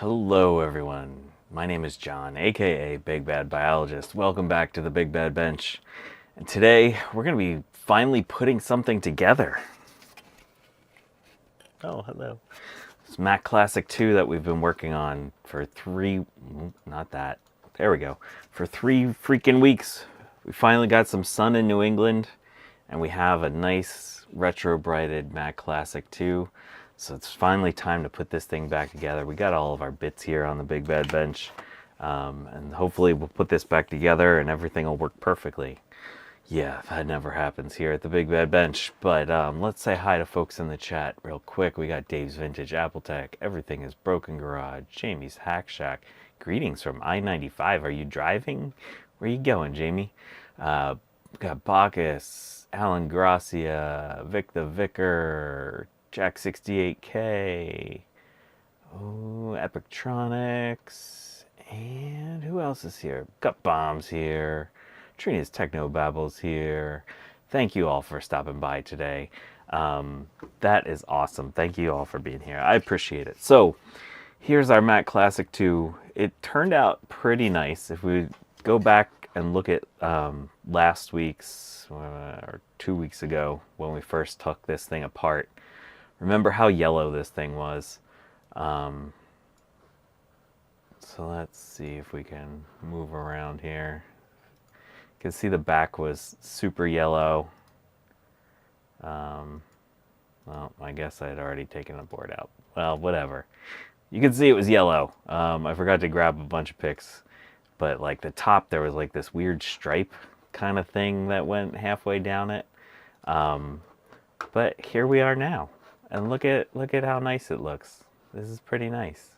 Hello everyone, my name is John, aka Big Bad Biologist. Welcome back to the Big Bad Bench. And today we're going to be finally putting something together. Oh, hello. It's Mac Classic II that we've been working on for for 3 freaking weeks. We finally got some sun in New England and we have a nice retro brighted Mac Classic II. So it's finally time to put this thing back together. We got all of our bits here on the Big Bad Bench. And hopefully we'll put this back together and everything will work perfectly. Yeah, that never happens here at the Big Bad Bench. But let's say hi to folks in the chat real quick. We got Dave's Vintage Apple Tech, Everything is Broken Garage, Jamie's Hack Shack. Greetings from I-95. Are you driving? Where are you going, Jamie? We got Bacchus, Alan Gracia, Vic the Vicar, Jack 68K, oh, Epictronics, and who else is here? Got Bombs here, Trina's Techno Babbles here. Thank you all for stopping by today. That is awesome. Thank you all for being here. I appreciate it. So here's our Mac Classic II. It turned out pretty nice. If we go back and look at last week's or 2 weeks ago when we first took this thing apart, remember how yellow this thing was. So let's see if we can move around here. You can see the back was super yellow. Well, I guess I had already taken the board out. Well, whatever. You can see it was yellow. I forgot to grab a bunch of pics, but like the top there was like this weird stripe kind of thing that went halfway down it. But here we are now. And look at how nice it looks. This is pretty nice.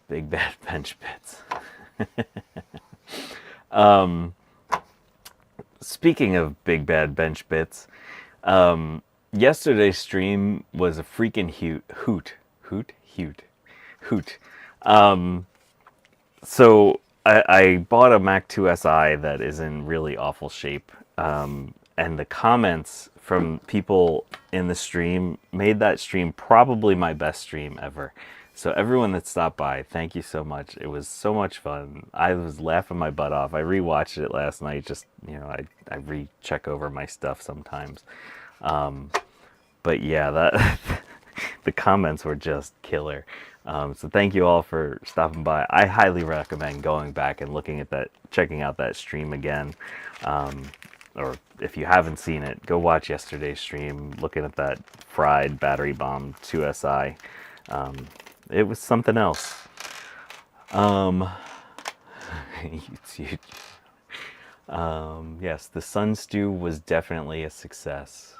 Big Bad Bench bits. Speaking of Big Bad Bench bits, yesterday's stream was a freaking hoot. So I bought a Mac 2 SI that is in really awful shape. And the comments from people in the stream made that stream probably my best stream ever. So everyone that stopped by, thank you so much. It was so much fun. I was laughing my butt off. I rewatched it last night. Just, I recheck over my stuff sometimes. But yeah, that the comments were just killer. So thank you all for stopping by. I highly recommend going back and looking at that, checking out that stream again. Or if you haven't seen it, go watch yesterday's stream, looking at that fried battery bomb 2SI. It was something else. It's huge. Yes, the Sun Stew was definitely a success.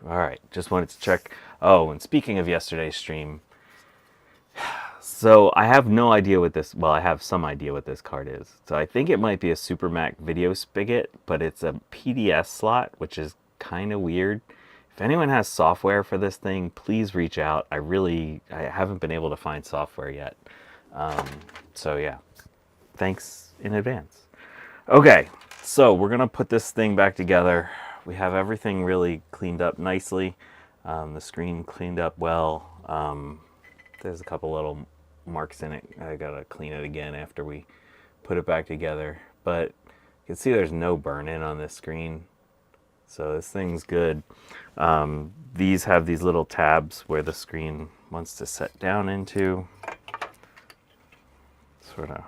All right, just wanted to check. Oh, and speaking of yesterday's stream, so I have no idea what this, well, I have some idea what this card is. So I think it might be a Super Mac video spigot, but it's a PDS slot, which is kind of weird. If anyone has software for this thing, please reach out. I haven't been able to find software yet. So yeah, thanks in advance. Okay, so we're gonna put this thing back together. We have everything really cleaned up nicely. The screen cleaned up well. There's a couple little marks in it. I gotta clean it again after we put it back together. But you can see there's no burn-in on this screen. So this thing's good. These have these little tabs where the screen wants to set down into. Sort of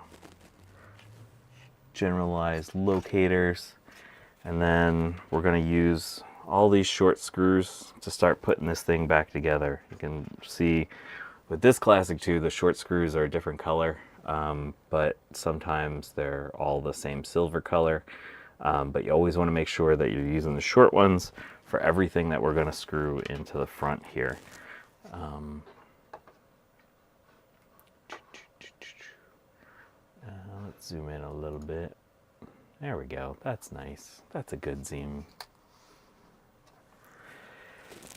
generalized locators. And then we're gonna use all these short screws to start putting this thing back together. You can see with this Classic II, the short screws are a different color, but sometimes they're all the same silver color. But you always want to make sure that you're using the short ones for everything that we're going to screw into the front here. Let's zoom in a little bit. There we go. That's nice. That's a good zoom.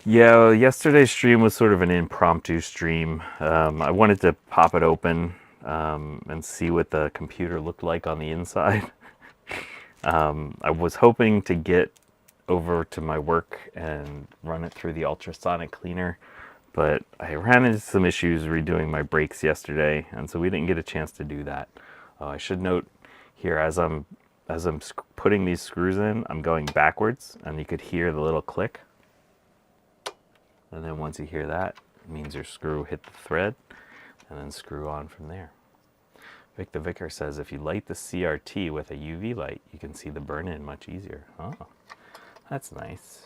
Yeah, yesterday's stream was sort of an impromptu stream. I wanted to pop it open and see what the computer looked like on the inside. I was hoping to get over to my work and run it through the ultrasonic cleaner, but I ran into some issues redoing my brakes yesterday, and so we didn't get a chance to do that. I should note here, as I'm putting these screws in, I'm going backwards, and you could hear the little click. And then once you hear that, it means your screw hit the thread, and then screw on from there. Vic the Vicar says if you light the CRT with a UV light, you can see the burn-in much easier. Oh, that's nice.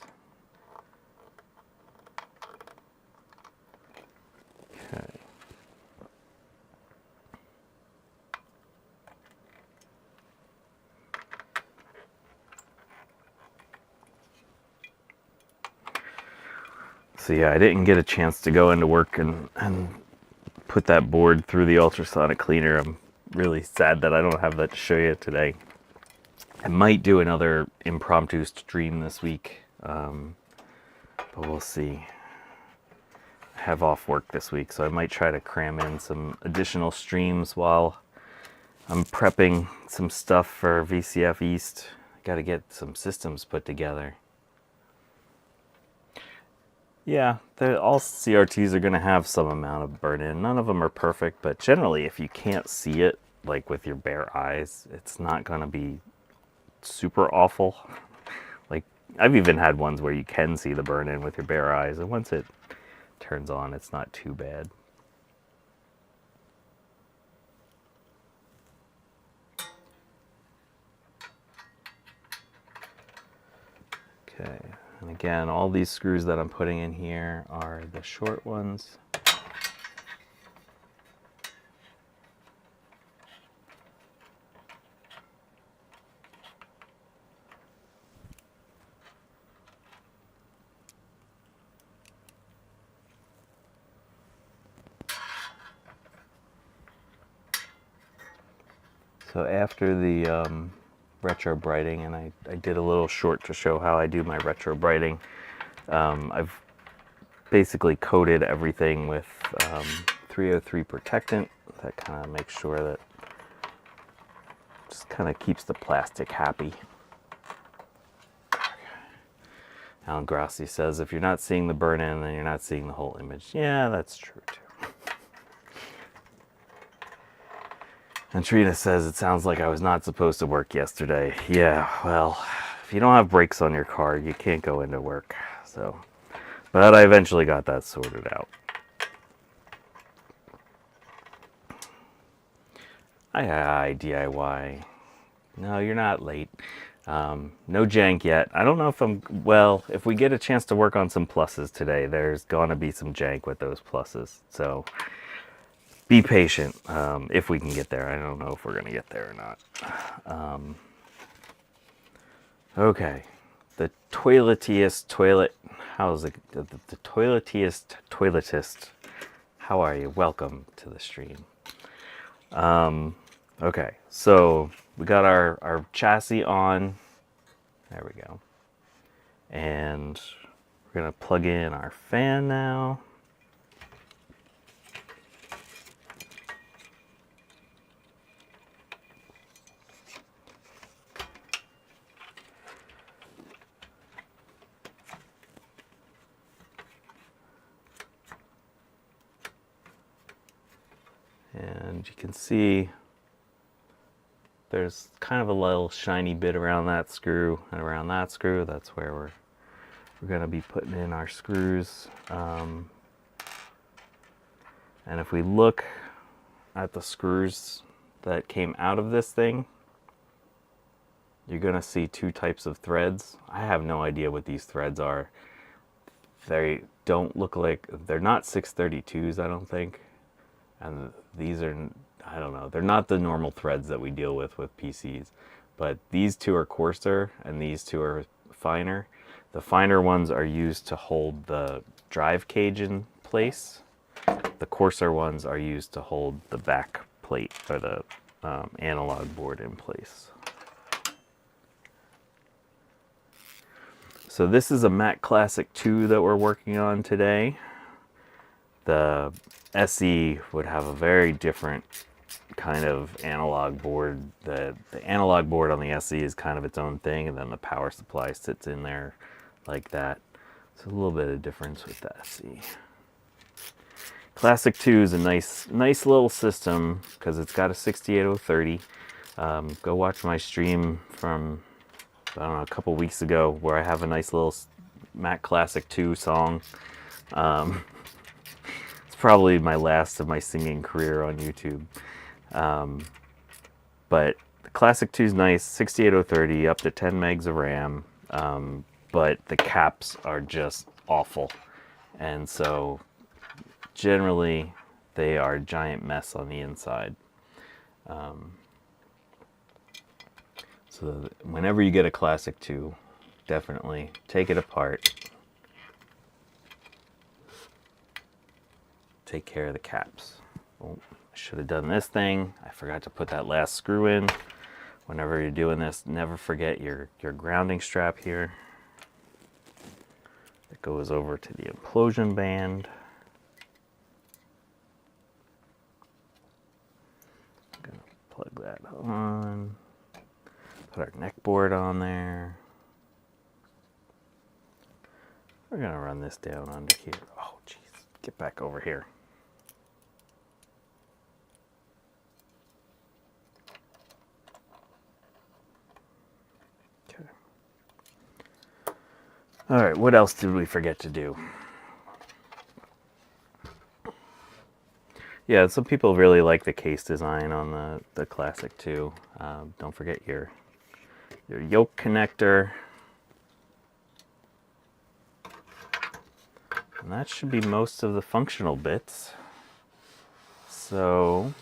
Okay. So yeah, I didn't get a chance to go into work and put that board through the ultrasonic cleaner. I'm really sad that I don't have that to show you today. I might do another impromptu stream this week, but we'll see. I have off work this week, so I might try to cram in some additional streams while I'm prepping some stuff for VCF East. Got to get some systems put together. Yeah, all CRTs are going to have some amount of burn-in. None of them are perfect, but generally if you can't see it, like with your bare eyes, it's not going to be super awful. Like, I've even had ones where you can see the burn-in with your bare eyes, and once it turns on, it's not too bad. Okay. And again, all these screws that I'm putting in here are the short ones. So after the retro brighting, and I did a little short to show how I do my retro brighting. I've basically coated everything with 303 protectant. That kind of makes sure that just kind of keeps the plastic happy. Alan Grassi says, if you're not seeing the burn-in, then you're not seeing the whole image. Yeah, that's true too. And Trina says, it sounds like I was not supposed to work yesterday. Yeah, well, if you don't have brakes on your car, you can't go into work. So, but I eventually got that sorted out. Hi, DIY. No, you're not late. No jank yet. I don't know if well, if we get a chance to work on some pluses today, there's going to be some jank with those pluses. So be patient if we can get there. I don't know if we're going to get there or not. Okay. The toiletiest toilet. How's it? The toiletiest toiletist. How are you? Welcome to the stream. Okay, so we got our chassis on. There we go. And we're going to plug in our fan now. And you can see there's kind of a little shiny bit around that screw and around that screw. That's where we're going to be putting in our screws. And if we look at the screws that came out of this thing, you're going to see two types of threads. I have no idea what these threads are. They don't look like, they're not 632s, I don't think. And these are, I don't know, they're not the normal threads that we deal with PCs. But these two are coarser and these two are finer. The finer ones are used to hold the drive cage in place. The coarser ones are used to hold the back plate or the analog board in place. So this is a Mac Classic II that we're working on today. The SE would have a very different kind of analog board. The analog board on the SE is kind of its own thing, and then the power supply sits in there like that. So a little bit of difference with the SE. Classic II is a nice little system because it's got a 68030. Go watch my stream from, I don't know, a couple weeks ago where I have a nice little Mac Classic II song. It's probably my last of my singing career on YouTube. But the Classic II is nice, 68030, up to 10 megs of RAM. But the caps are just awful. And so generally they are a giant mess on the inside. So whenever you get a Classic II, definitely take it apart. Take care of the caps. Oh, I should have done this thing. I forgot to put that last screw in. Whenever you're doing this, never forget your grounding strap here. It goes over to the implosion band. I'm gonna plug that on. Put our neck board on there. We're gonna run this down under here. Oh, jeez. Get back over here. Okay. All right, what else did we forget to do? Yeah, some people really like the case design on the Classic II. Don't forget your yoke connector. And that should be most of the functional bits. So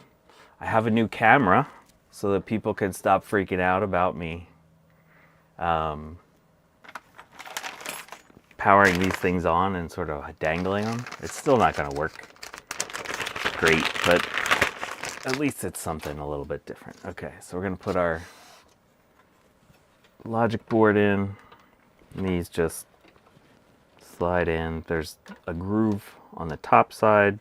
I have a new camera so that people can stop freaking out about me powering these things on and sort of dangling them. It's still not going to work great, but at least it's something a little bit different. Okay, so we're going to put our logic board in. And these just slide in. There's a groove on the top side,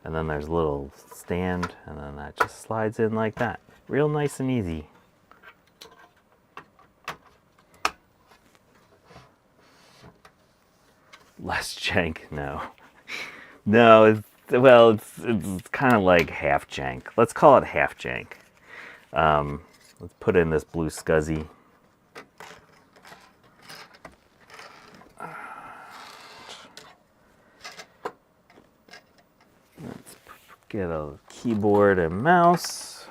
and then there's a little stand, and then that just slides in like that. Real nice and easy. Less jank? No. No, it's kind of like half jank. Let's call it half jank. Let's put in this blue SCSI. Let's get a keyboard and mouse.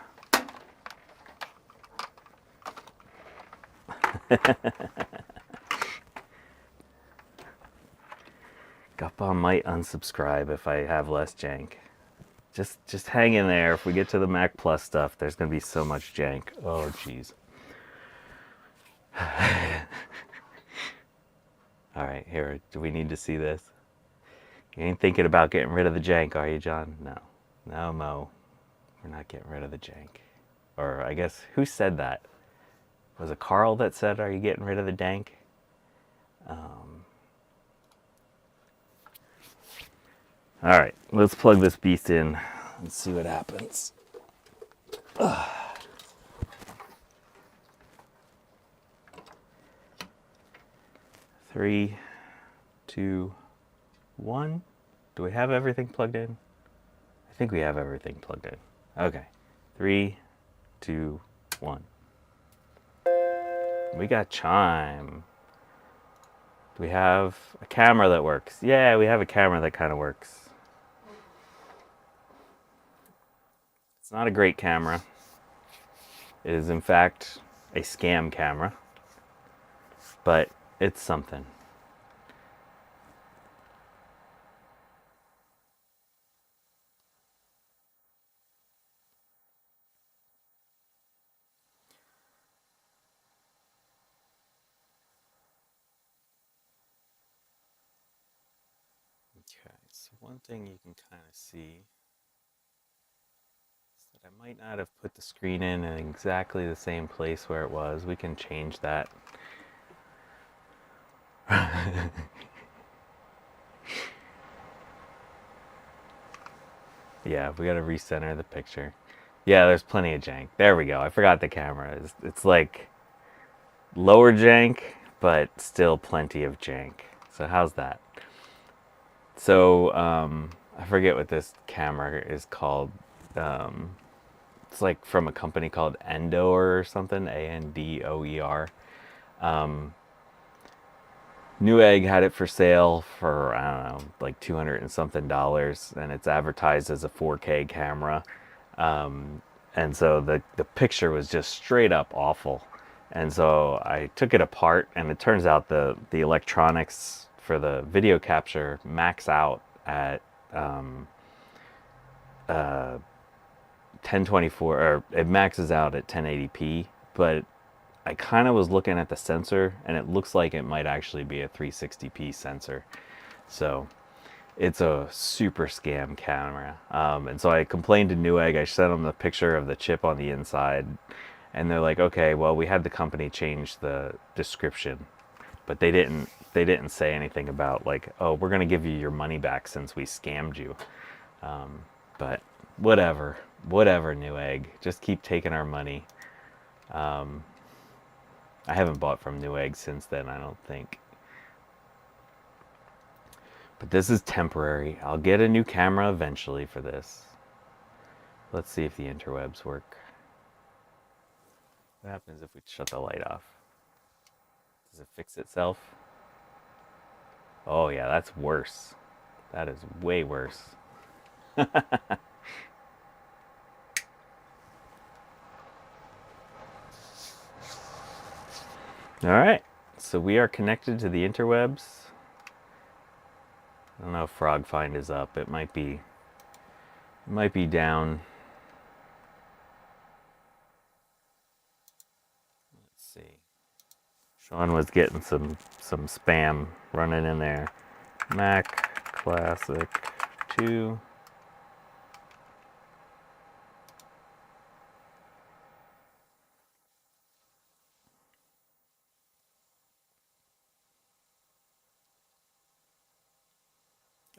Guppa might unsubscribe if I have less jank. Just hang in there. If we get to the Mac Plus stuff, there's going to be so much jank. Oh, jeez. All right, here. Do we need to see this? You ain't thinking about getting rid of the jank, are you, John? No. No, Mo. We're not getting rid of the jank. Or I guess, who said that? Was it Carl that said, are you getting rid of the dank? All right, let's plug this beast in and see what happens. Ugh. 3, 2, 1. Do we have everything plugged in? I think we have everything plugged in. Okay, 3, 2, 1. We got chime. Do we have a camera that works? Yeah, we have a camera that kind of works. It's not a great camera. It is, in fact, a scam camera. But it's something. Okay, so one thing you can kind of see is that I might not have put the screen in exactly the same place where it was. We can change that. Yeah, we got to recenter the picture. Yeah, there's plenty of jank. There we go. I forgot the camera. It's like lower jank, but still plenty of jank. So how's that? So I forget what this camera is called. It's like from a company called Endoer or something, Andoer. Newegg had it for sale for, I don't know, like 200 and something dollars, and it's advertised as a 4K camera. And so the picture was just straight up awful. And so I took it apart, and it turns out the electronics for the video capture max out at 1024, or it maxes out at 1080p, but I kind of was looking at the sensor, and it looks like it might actually be a 360p sensor. So it's a super scam camera. And so I complained to Newegg. I sent them the picture of the chip on the inside, and they're like, okay, well, we had the company change the description, but they didn't say anything about like, oh, we're gonna give you your money back since we scammed you. But whatever, Newegg, just keep taking our money. I haven't bought from Newegg since then, I don't think. But this is temporary. I'll get a new camera eventually for this. Let's see if the interwebs work. What happens if we shut the light off? Does it fix itself? Oh yeah, that's worse. That is way worse. All right, so we are connected to the interwebs. I don't know if FrogFind is up. It might be down. Let's see. Sean was getting some spam running in there. Mac Classic II.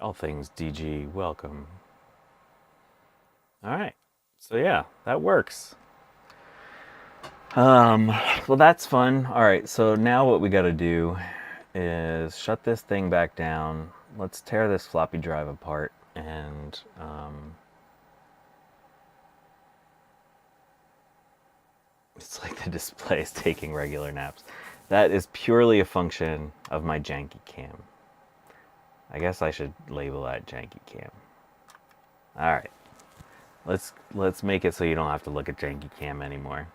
All things DG, welcome. All right, so yeah, that works. Well, that's fun. All right, so now what we got to do is shut this thing back down. Let's tear this floppy drive apart, and it's like the display is taking regular naps. That is purely a function of my janky cam. I guess I should label that janky cam. All right, let's make it so you don't have to look at janky cam anymore.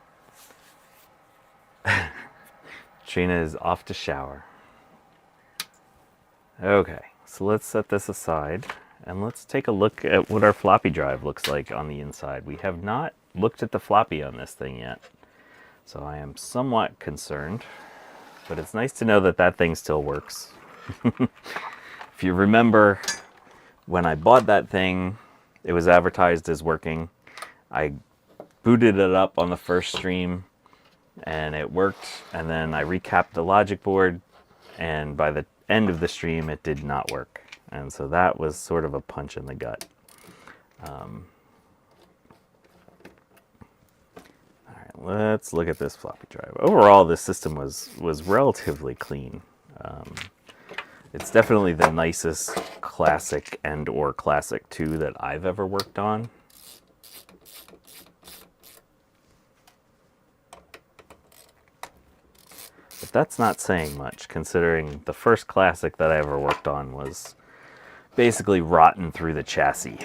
Trina is off to shower. Okay, so let's set this aside, and let's take a look at what our floppy drive looks like on the inside. We have not looked at the floppy on this thing yet, so I am somewhat concerned, but it's nice to know that that thing still works. If you remember, when I bought that thing, it was advertised as working. I booted it up on the first stream, and it worked, and then I recapped the logic board, and by the end of the stream it did not work, and so that was sort of a punch in the gut. All right, let's look at this floppy drive. Overall, this system was relatively clean. It's definitely the nicest Classic and or Classic II that I've ever worked on. But that's not saying much, considering the first Classic that I ever worked on was basically rotten through the chassis.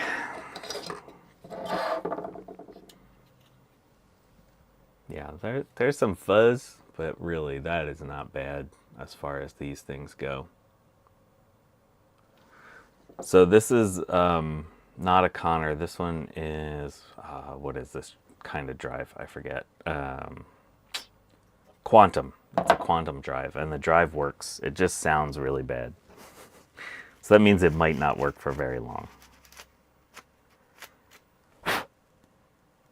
Yeah, there's some fuzz, but really that is not bad as far as these things go. So this is not a Connor. This one is, what is this kind of drive? I forget. Quantum. It's a Quantum drive, and the drive works. It just sounds really bad. So that means it might not work for very long.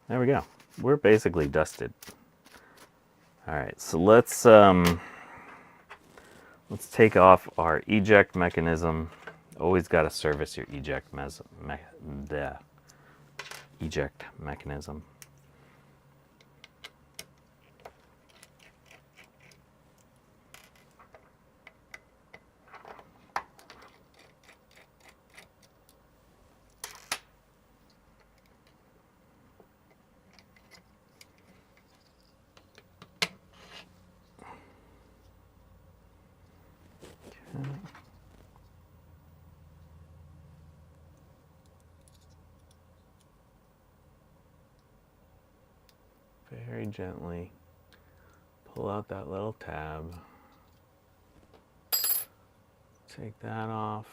There we go. We're basically dusted. All right, so let's take off our eject mechanism. Always got to service your eject mechanism. very gently pull out that little tab. Take that off.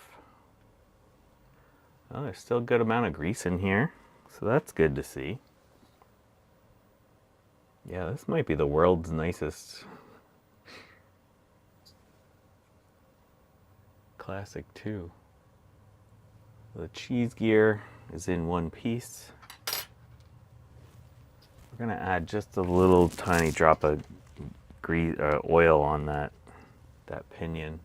Oh, there's still a good amount of grease in here, so that's good to see. Yeah, this might be the world's nicest Classic II. The cheese gear is in one piece. We're gonna add just a little tiny drop of oil on that pinion.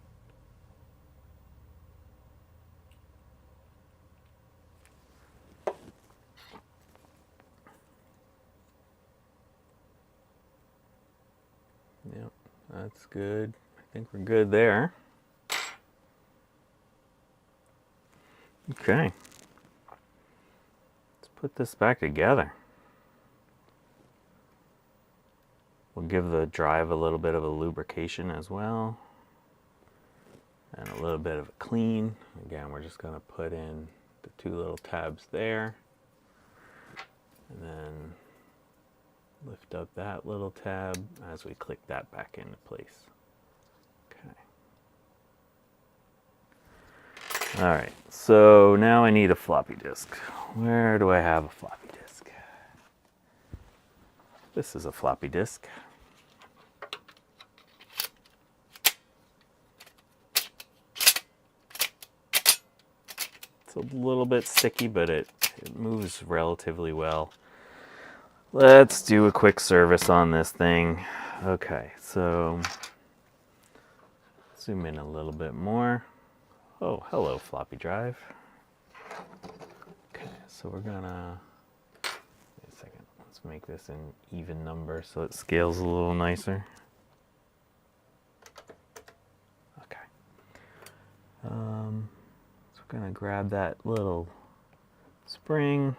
Yep, that's good. I think we're good there. Okay. Let's put this back together. We'll give the drive a little bit of a lubrication as well. And a little bit of a clean. Again, we're just going to put in the two little tabs there. And then lift up that little tab as we click that back into place. Okay. All right, so now I need a floppy disk. Where do I have a floppy disk? This is a floppy disk. It's a little bit sticky, but it moves relatively well. Let's do a quick service on this thing. Okay, so zoom in a little bit more. Oh, hello, floppy drive. Okay, so we're gonna, wait a second, let's make this an even number so it scales a little nicer. Okay. So we're gonna grab that little spring,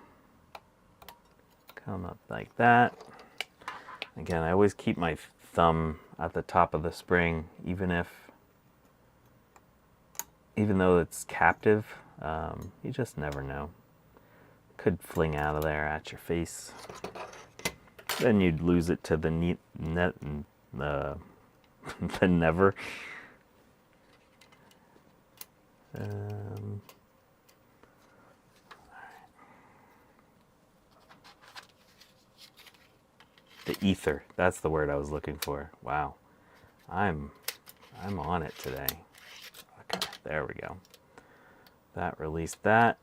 come up like that. Again, I always keep my thumb at the top of the spring, even though it's captive. You just never know. Could fling out of there at your face. Then you'd lose it to the net and the never. The ether, that's the word I was looking for. Wow, I'm on it today. Okay, there we go. That released that.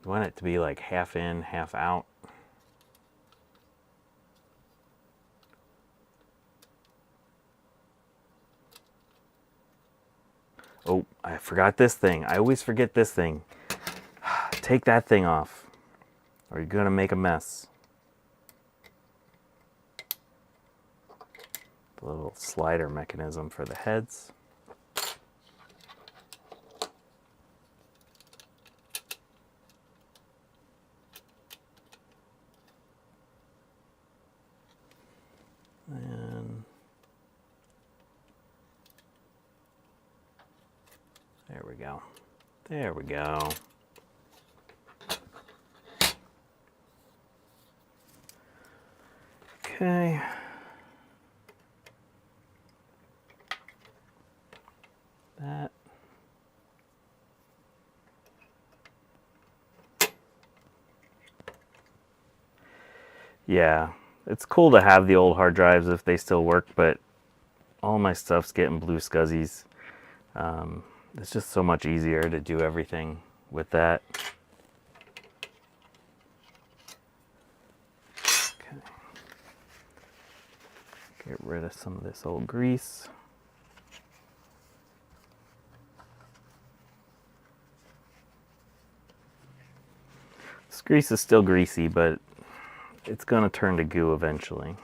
You want it to be like half in, half out. Oh, I forgot this thing. I always forget this thing. Take that thing off, or you're gonna make a mess. The little slider mechanism for the heads. And there we go. There we go. Okay. That. Yeah, it's cool to have the old hard drives if they still work, but all my stuff's getting blue scuzzies. It's just so much easier to do everything with that. Okay. Get rid of some of this old grease. This grease is still greasy, but it's going to turn to goo eventually.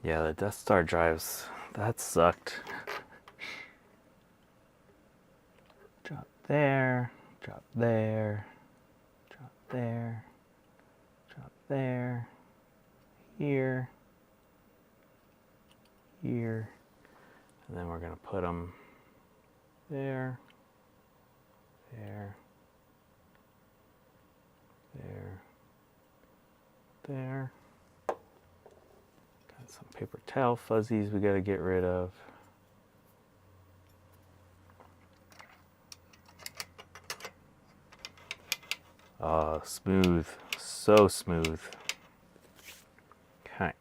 Yeah, the Death Star drives, that sucked. Drop there, drop there. there, drop there, here, here, and then we're going to put them there, there, there, there. Got some paper towel fuzzies we got to get rid of. Oh, smooth, so smooth. Okay.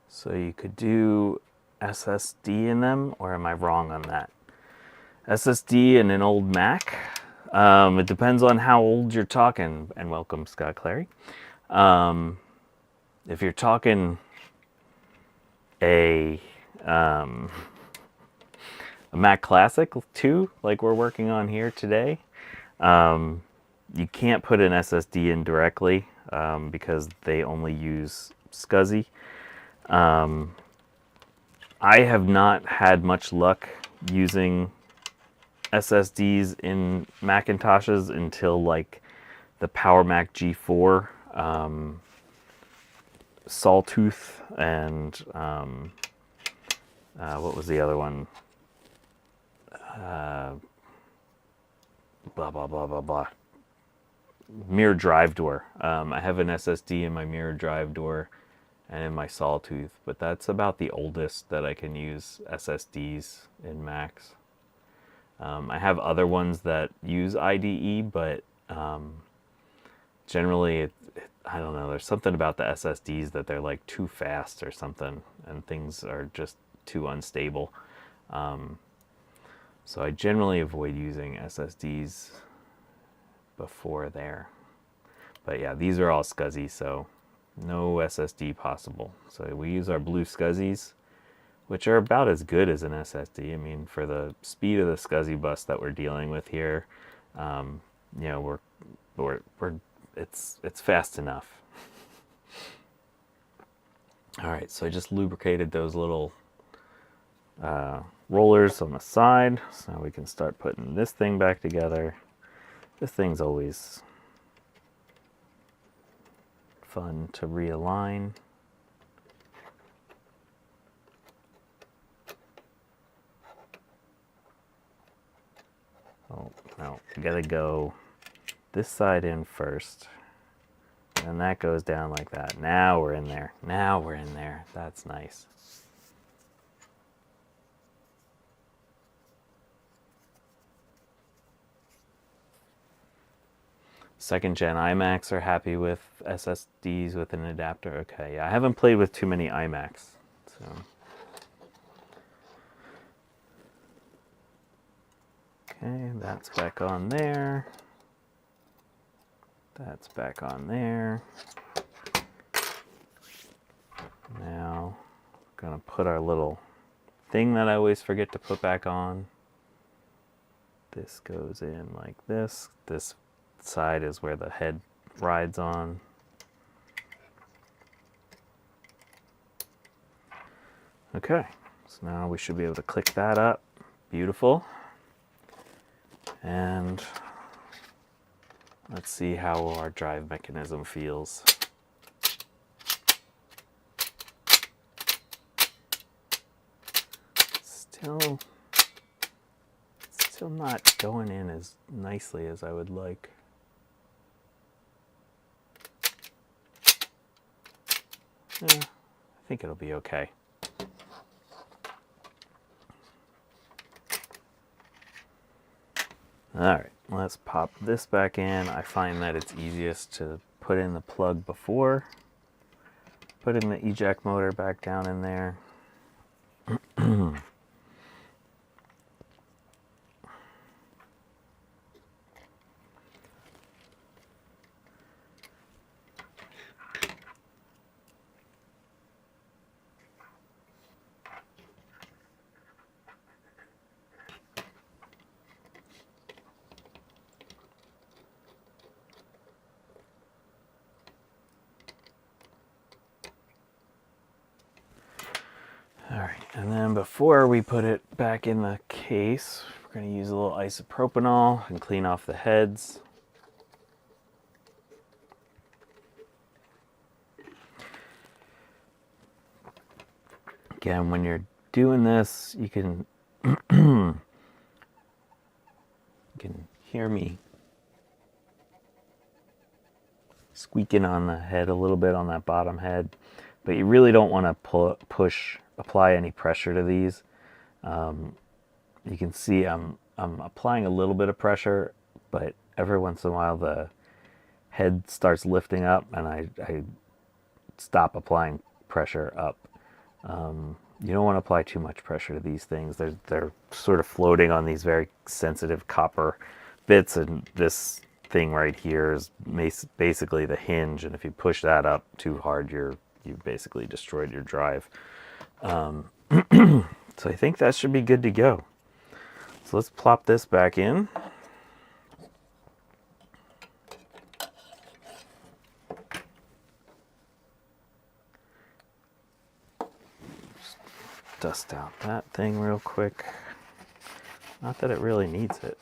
So you could do SSD in them, or am I wrong on that? SSD in an old Mac? It depends on how old you're talking, and welcome Scott Clary. If you're talking a Mac Classic II, like we're working on here today, you can't put an SSD in directly because they only use SCSI. I have not had much luck using SSDs in Macintoshes until like the Power Mac G4, Sawtooth, and what was the other one? Blah blah blah blah blah. Mirror drive door. I have an SSD in my mirror drive door and in my Sawtooth, but that's about the oldest that I can use SSDs in Macs. I have other ones that use IDE, but generally, I don't know, there's something about the SSDs that they're like too fast or something, and things are just too unstable. So I generally avoid using SSDs before there. But yeah, these are all SCSI, so no SSD possible. So we use our blue SCSIs, which are about as good as an SSD. I mean, for the speed of the SCSI bus that we're dealing with here, you know, it's fast enough. All right, so I just lubricated those little rollers on the side, so now we can start putting this thing back together. This thing's always fun to realign. Oh, no, we gotta go this side in first, and that goes down like that. Now we're in there. Now we're in there. That's nice. Second gen iMacs are happy with SSDs with an adapter. Okay, yeah, I haven't played with too many iMacs, so. Okay, that's back on there. That's back on there. Now, we're gonna put our little thing that I always forget to put back on. This goes in like this. This side is where the head rides on. Okay, so now we should be able to click that up. Beautiful. And let's see how our drive mechanism feels. Still not going in as nicely as I would like. Yeah, I think it'll be okay. Alright, let's pop this back in. I find that it's easiest to put in the plug before putting the eject motor back down in there. And then before we put it back in the case, we're going to use a little isopropanol and clean off the heads. Again, when you're doing this, you can hear me squeaking on the head a little bit on that bottom head, but you really don't want to apply any pressure to these. You can see I'm applying a little bit of pressure, but every once in a while the head starts lifting up and I stop applying pressure up. You don't want to apply too much pressure to these things. They're sort of floating on these very sensitive copper bits, and this thing right here is basically the hinge, and if you push that up too hard, you've basically destroyed your drive. So I think that should be good to go. So let's plop this back in. Just dust out that thing real quick. Not that it really needs it.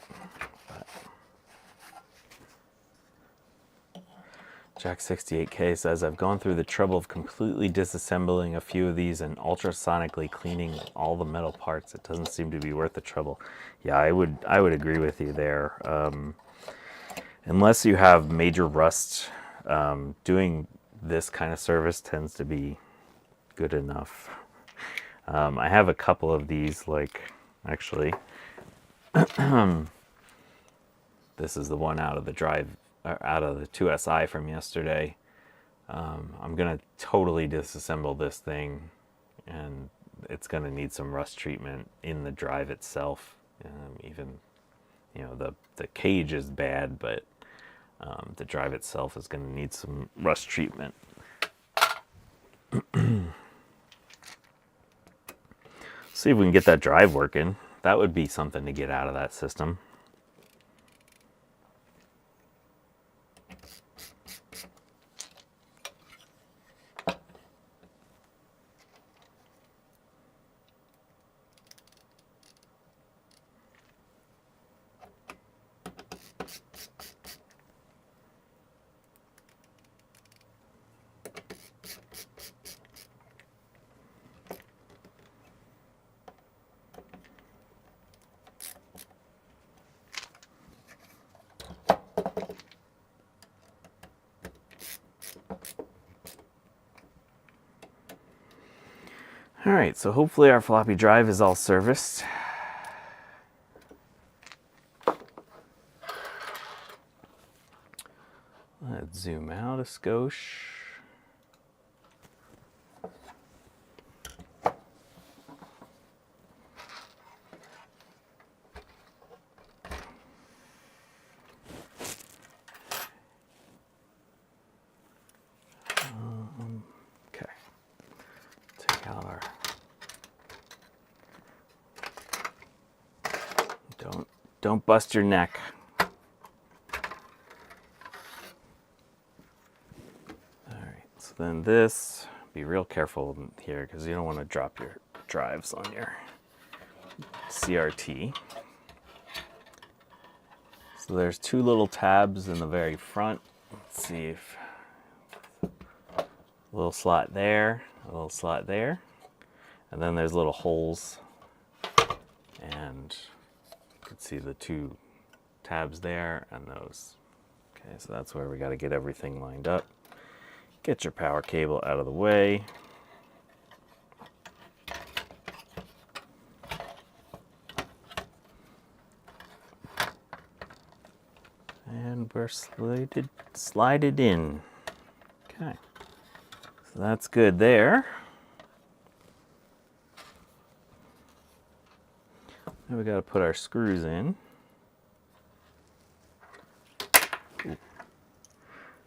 Jack68K says, I've gone through the trouble of completely disassembling a few of these and ultrasonically cleaning all the metal parts. It doesn't seem to be worth the trouble. Yeah, I would agree with you there. Unless you have major rust, doing this kind of service tends to be good enough. I have a couple of these, like, actually, this is the one out of the out of the 2SI from yesterday. I'm gonna totally disassemble this thing, and it's gonna need some rust treatment in the drive itself. Even, you know, the cage is bad, but the drive itself is gonna need some rust treatment. See if we can get that drive working. That would be something to get out of that system. All right, so hopefully our floppy drive is all serviced. Let's zoom out a skosh. Okay, take out our, don't bust your neck. So then this, be real careful here because you don't want to drop your drives on your CRT. So there's two little tabs in the very front. Let's see if a little slot there, a little slot there, and then there's little holes, and you can see the two tabs there and those. Okay, so that's where we got to get everything lined up. Get your power cable out of the way. And we're slided in. Okay, so that's good there. Now we got to put our screws in. Ooh.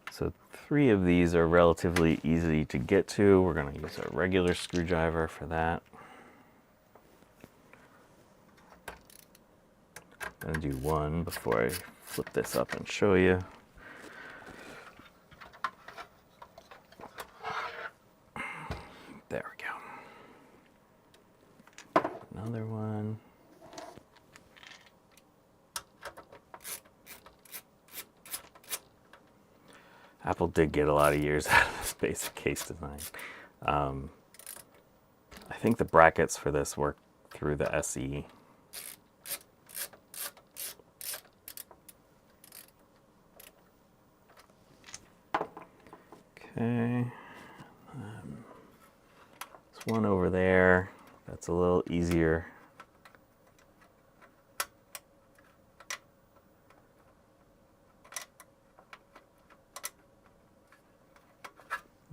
So 3 of these are relatively easy to get to. We're going to use a regular screwdriver for that. I'm going to do one before I flip this up and show you. There we go. another one. Apple did get a lot of years out of this basic case design. I think the brackets for this work through the SE. Okay. There's one over there. That's a little easier.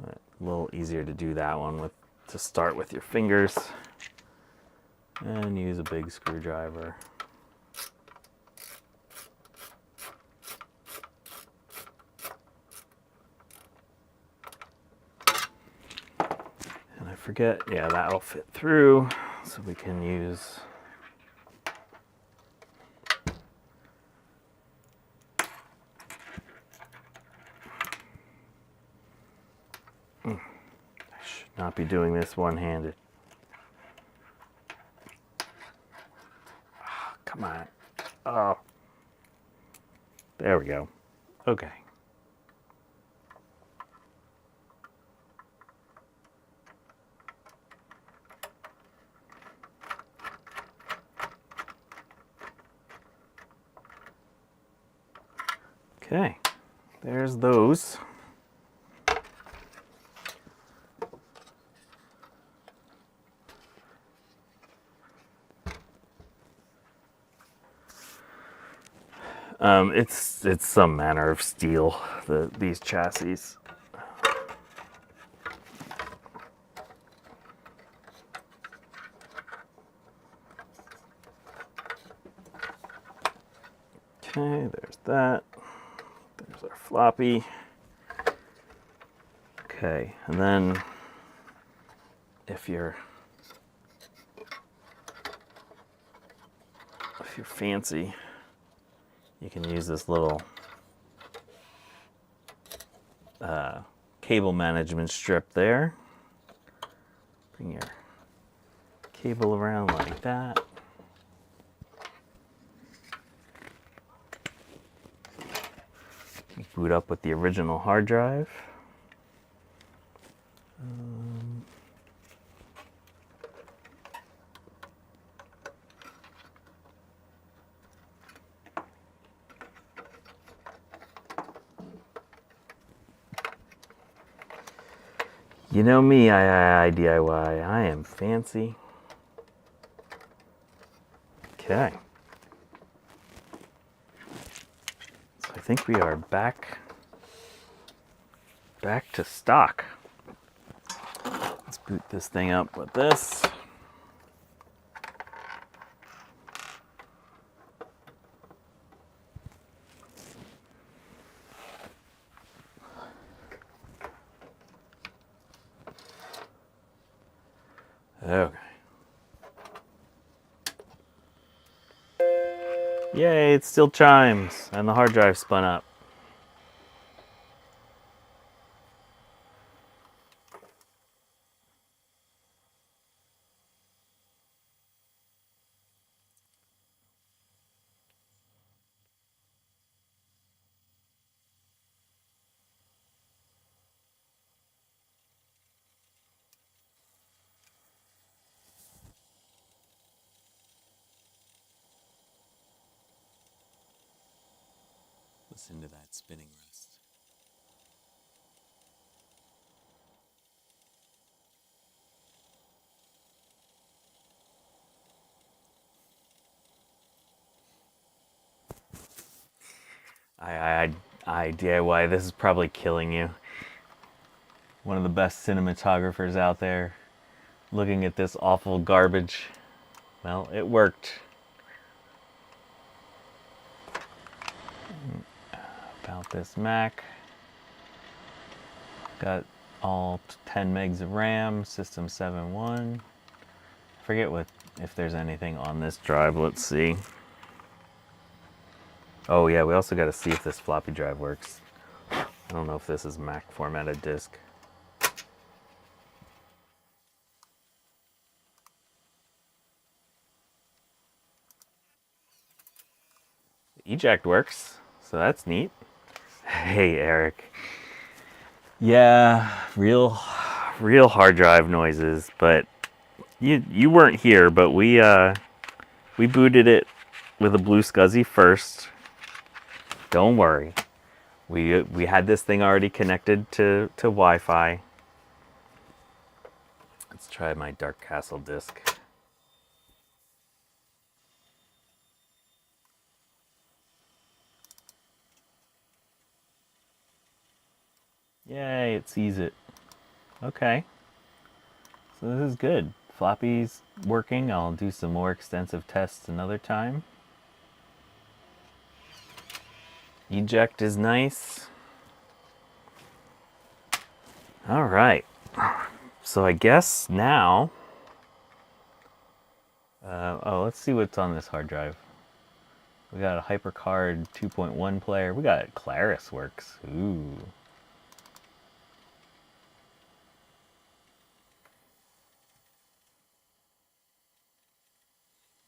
A little easier to do that one with, to start with your fingers and use a big screwdriver. And I forget, yeah, that'll fit through, so we can use not be doing this one-handed. Oh, come on. Oh. There we go. Okay. Okay. There's those. It's some manner of steel, these chassis. Okay, there's that. There's our floppy. Okay, and then if you're fancy, you can use this little cable management strip there. Bring your cable around like that. Boot up with the original hard drive. You know me, I DIY. I am fancy. Okay. So I think we are back to stock. Let's boot this thing up with this. Okay. Yay, it still chimes, and the hard drive spun up. Listen to that spinning rust. I DIY, this is probably killing you. One of the best cinematographers out there looking at this awful garbage. Well, it worked. About this Mac. Got all 10 megs of RAM, System 7.1. Forget if there's anything on this drive. Let's see. Oh yeah, we also got to see if this floppy drive works. I don't know if this is Mac formatted disk. Eject works, so that's neat. Hey, Eric. Yeah, real hard drive noises, but you weren't here, but we booted it with a Blue SCSI first. Don't worry. We had this thing already connected to Wi-Fi. Let's try my Dark Castle disk. Yay, it sees it. Okay. So this is good. Floppy's working. I'll do some more extensive tests another time. Eject is nice. All right. So I guess now... let's see what's on this hard drive. We got a HyperCard 2.1 player. We got Claris works. Ooh.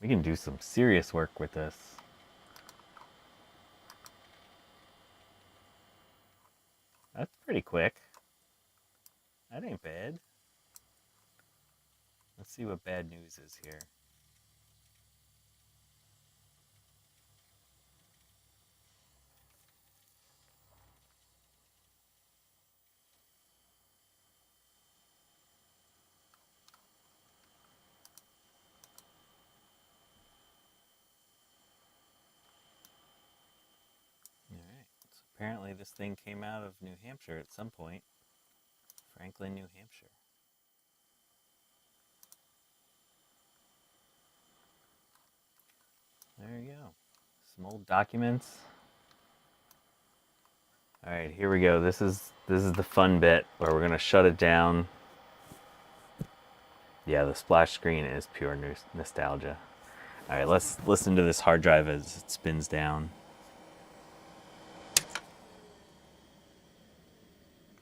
We can do some serious work with this. That's pretty quick. That ain't bad. Let's see what bad news is here. Alright, so apparently this thing came out of New Hampshire at some point. Franklin, New Hampshire. There you go. Some old documents. Alright, here we go. This is the fun bit where we're gonna shut it down. Yeah, the splash screen is pure nostalgia. Alright, let's listen to this hard drive as it spins down.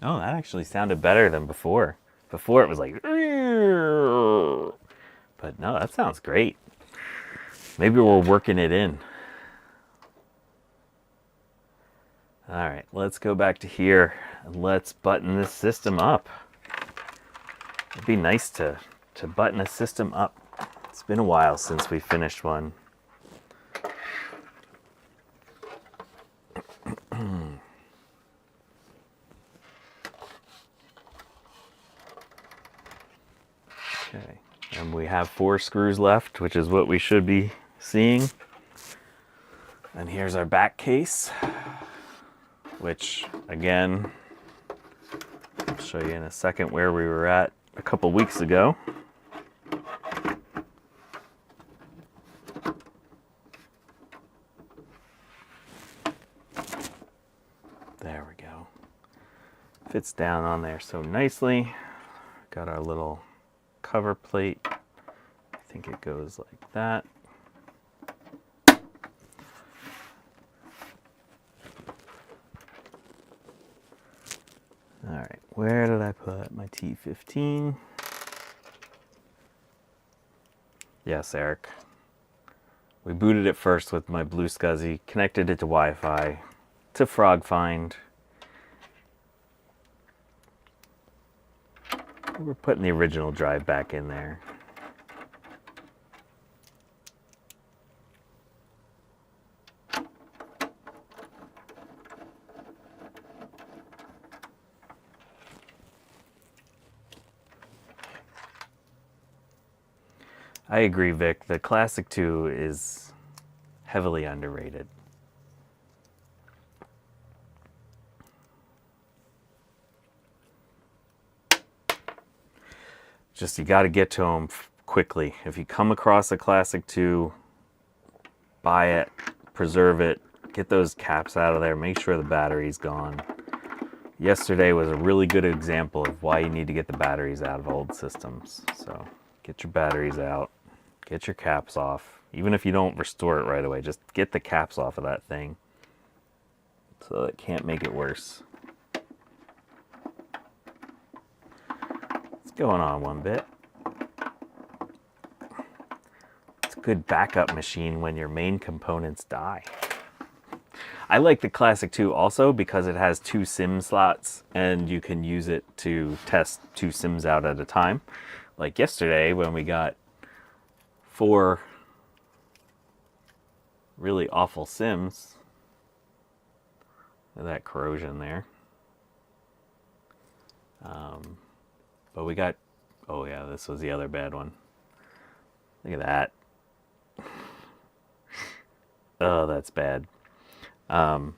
Oh, that actually sounded better than before. Before it was like... But no, that sounds great. Maybe we're working it in. Alright, let's go back to here and let's button this system up. It'd be nice to button a system up. It's been a while since we finished one. Okay, and we have 4 screws left, which is what we should be seeing. And here's our back case, which again, I'll show you in a second where we were at a couple weeks ago. There we go. Fits down on there so nicely. Got our little cover plate. I think it goes like that. All right, where did I put my T15? Yes, Eric. We booted it first with my Blue SCSI, connected it to Wi-Fi, to FrogFind. We're putting the original drive back in there. I agree, Vic. The Classic II is heavily underrated. Just you got to get to them quickly. If you come across a Classic II, buy it, preserve it, get those caps out of there, make sure the battery's gone. Yesterday was a really good example of why you need to get the batteries out of old systems. So get your batteries out, get your caps off. Even if you don't restore it right away, just get the caps off of that thing so it can't make it worse. What's going on, one bit? It's a good backup machine when your main components die. I like the Classic II also because it has 2 SIM slots and you can use it to test 2 SIMs out at a time. Like yesterday when we got 4 really awful SIMs. Look at that corrosion there. But we got, oh yeah, this was the other bad one. Look at that. Oh, that's bad. So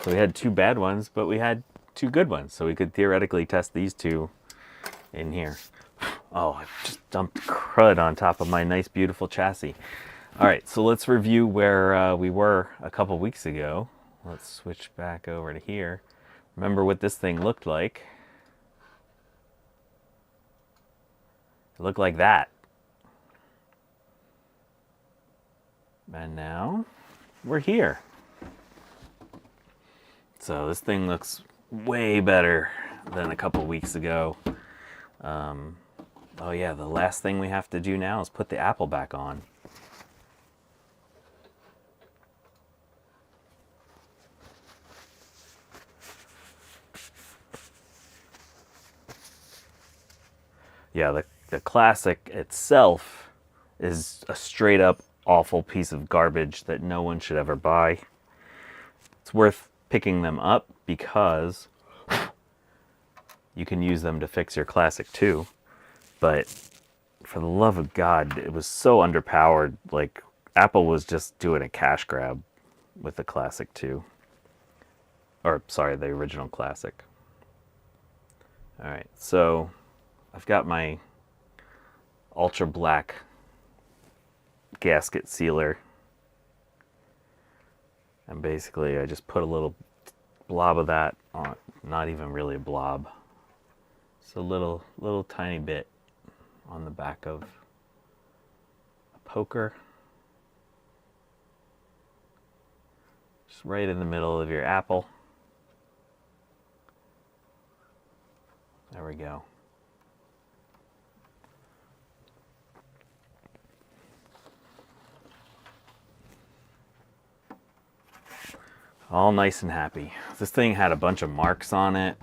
we had 2 bad ones, but we had 2 good ones. So we could theoretically test these 2 in here. Oh, I just dumped crud on top of my nice, beautiful chassis. All right, so let's review where we were a couple weeks ago. Let's switch back over to here. Remember what this thing looked like. It looked like that. And now we're here. So this thing looks way better than a couple weeks ago. Oh yeah, the last thing we have to do now is put the Apple back on. Yeah, the Classic itself is a straight up awful piece of garbage that no one should ever buy. It's worth picking them up because you can use them to fix your Classic II. But for the love of God, it was so underpowered. Like, Apple was just doing a cash grab with the Classic II. Or, sorry, the original Classic. Alright, so I've got my ultra black gasket sealer. And basically I just put a little blob of that on, not even really a blob. It's a little tiny bit on the back of a poker. Just right in the middle of your Apple. There we go. All nice and happy. This thing had a bunch of marks on it.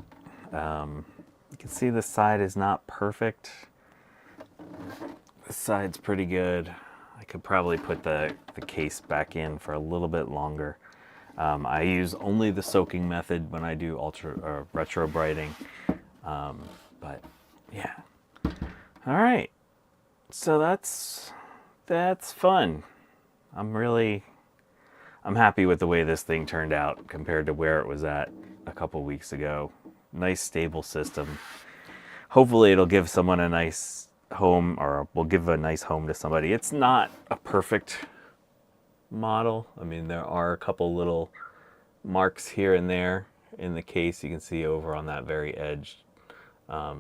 You can see this side is not perfect. This side's pretty good. I could probably put the case back in for a little bit longer. I use only the soaking method when I do retro brighting. But yeah. All right. So that's fun. I'm happy with the way this thing turned out compared to where it was at a couple weeks ago. Nice stable system. Hopefully it'll give someone a nice home, or will give a nice home to somebody. It's not a perfect model. I mean, there are a couple little marks here and there in the case. You can see over on that very edge,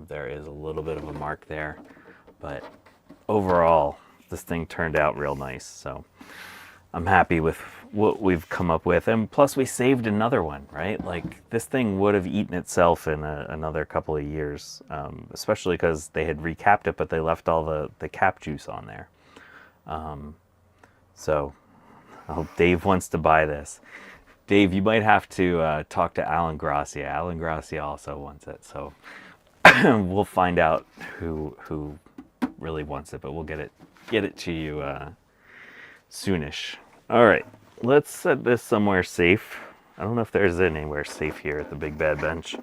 there is a little bit of a mark there. But overall, this thing turned out real nice. So I'm happy with what we've come up with. And plus we saved another one, right? Like, this thing would have eaten itself in another couple of years, especially because they had recapped it, but they left all the cap juice on there. So I hope Dave wants to buy this. Dave, you might have to talk to Alan Gracia. Alan Gracia also wants it. So we'll find out who really wants it, but we'll get it to you soonish. All right, let's set this somewhere safe. I don't know if there's anywhere safe here at the Big Bad Bench.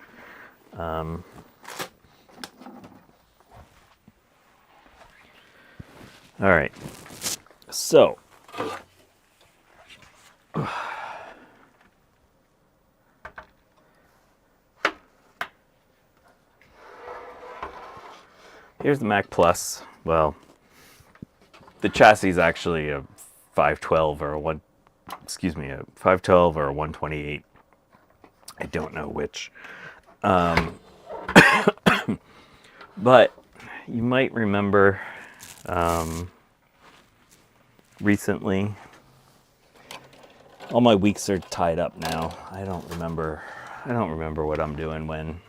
All right, so here's the Mac Plus. Well, the chassis is actually a 512 or a 512 or a 128. I don't know which. But you might remember recently, all my weeks are tied up now. I don't remember what I'm doing when.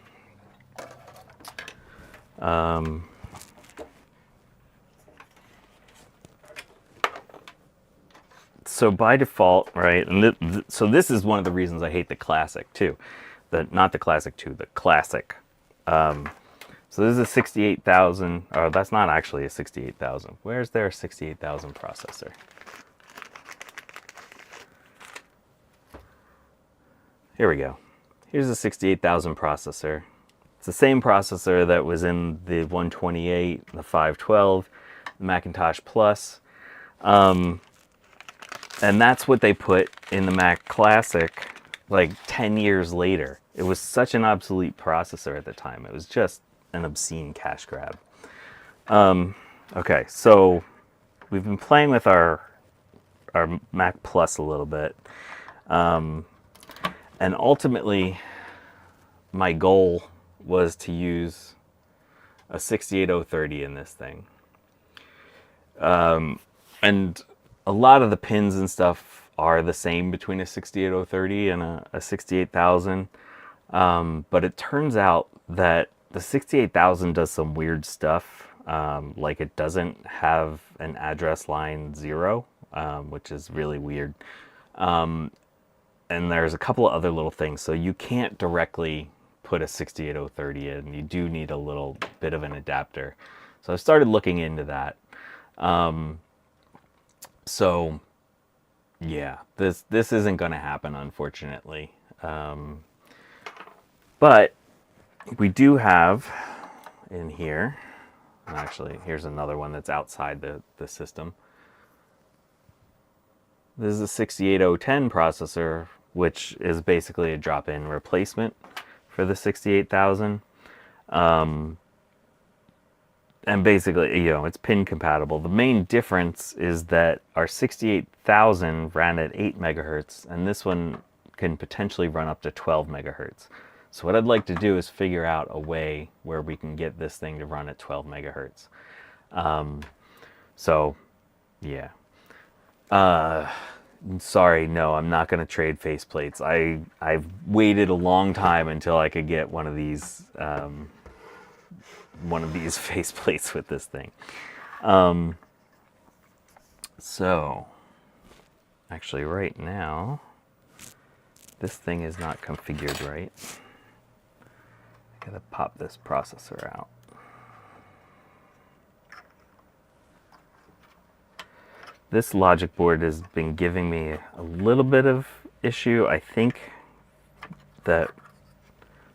So by default, right, and so this is one of the reasons I hate the Classic too. Not the Classic 2, the Classic. So this is a 68,000, or that's not actually a 68,000. Where's their 68,000 processor? Here we go. Here's a 68,000 processor. It's the same processor that was in the 128, the 512, the Macintosh Plus. And that's what they put in the Mac Classic like 10 years later. It was such an obsolete processor at the time. It was just an obscene cash grab. Okay, so we've been playing with our Mac Plus a little bit. And ultimately, my goal was to use a 68030 in this thing. And a lot of the pins and stuff are the same between a 68030 and a 68,000. But it turns out that the 68,000 does some weird stuff. Like it doesn't have an address line 0, which is really weird. And there's a couple of other little things. So you can't directly put a 68030 in. You do need a little bit of an adapter. So I started looking into that. So yeah, this isn't going to happen, unfortunately. But we do have in here, and actually here's another one that's outside the system. This is a 68010 processor, which is basically a drop-in replacement for the 68,000. And basically, you know, it's pin compatible. The main difference is that our 68,000 ran at 8 megahertz, and this one can potentially run up to 12 megahertz. So what I'd like to do is figure out a way where we can get this thing to run at 12 megahertz. So, yeah. Sorry, no, I'm not going to trade faceplates. I've waited a long time until I could get one of these faceplates with this thing. So, actually right now, this thing is not configured right. I gotta pop this processor out. This logic board has been giving me a little bit of issue. I think that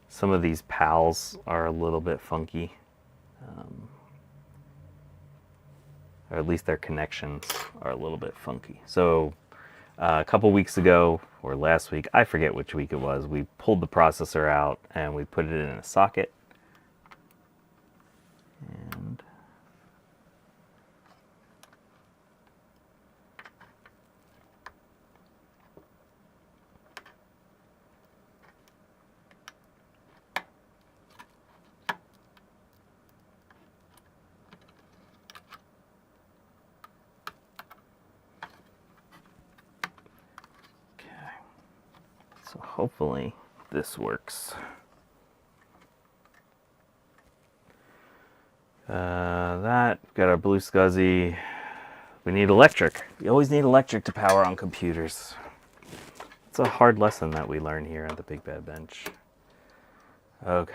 some of these PALs are a little bit funky. Or at least their connections are a little bit funky. So a couple weeks ago, or last week, I forget which week it was, we pulled the processor out and we put it in a socket. And so hopefully this works. That, got our blue SCSI. We need electric. You always need electric to power on computers. It's a hard lesson that we learn here at the BigBadBench. Okay.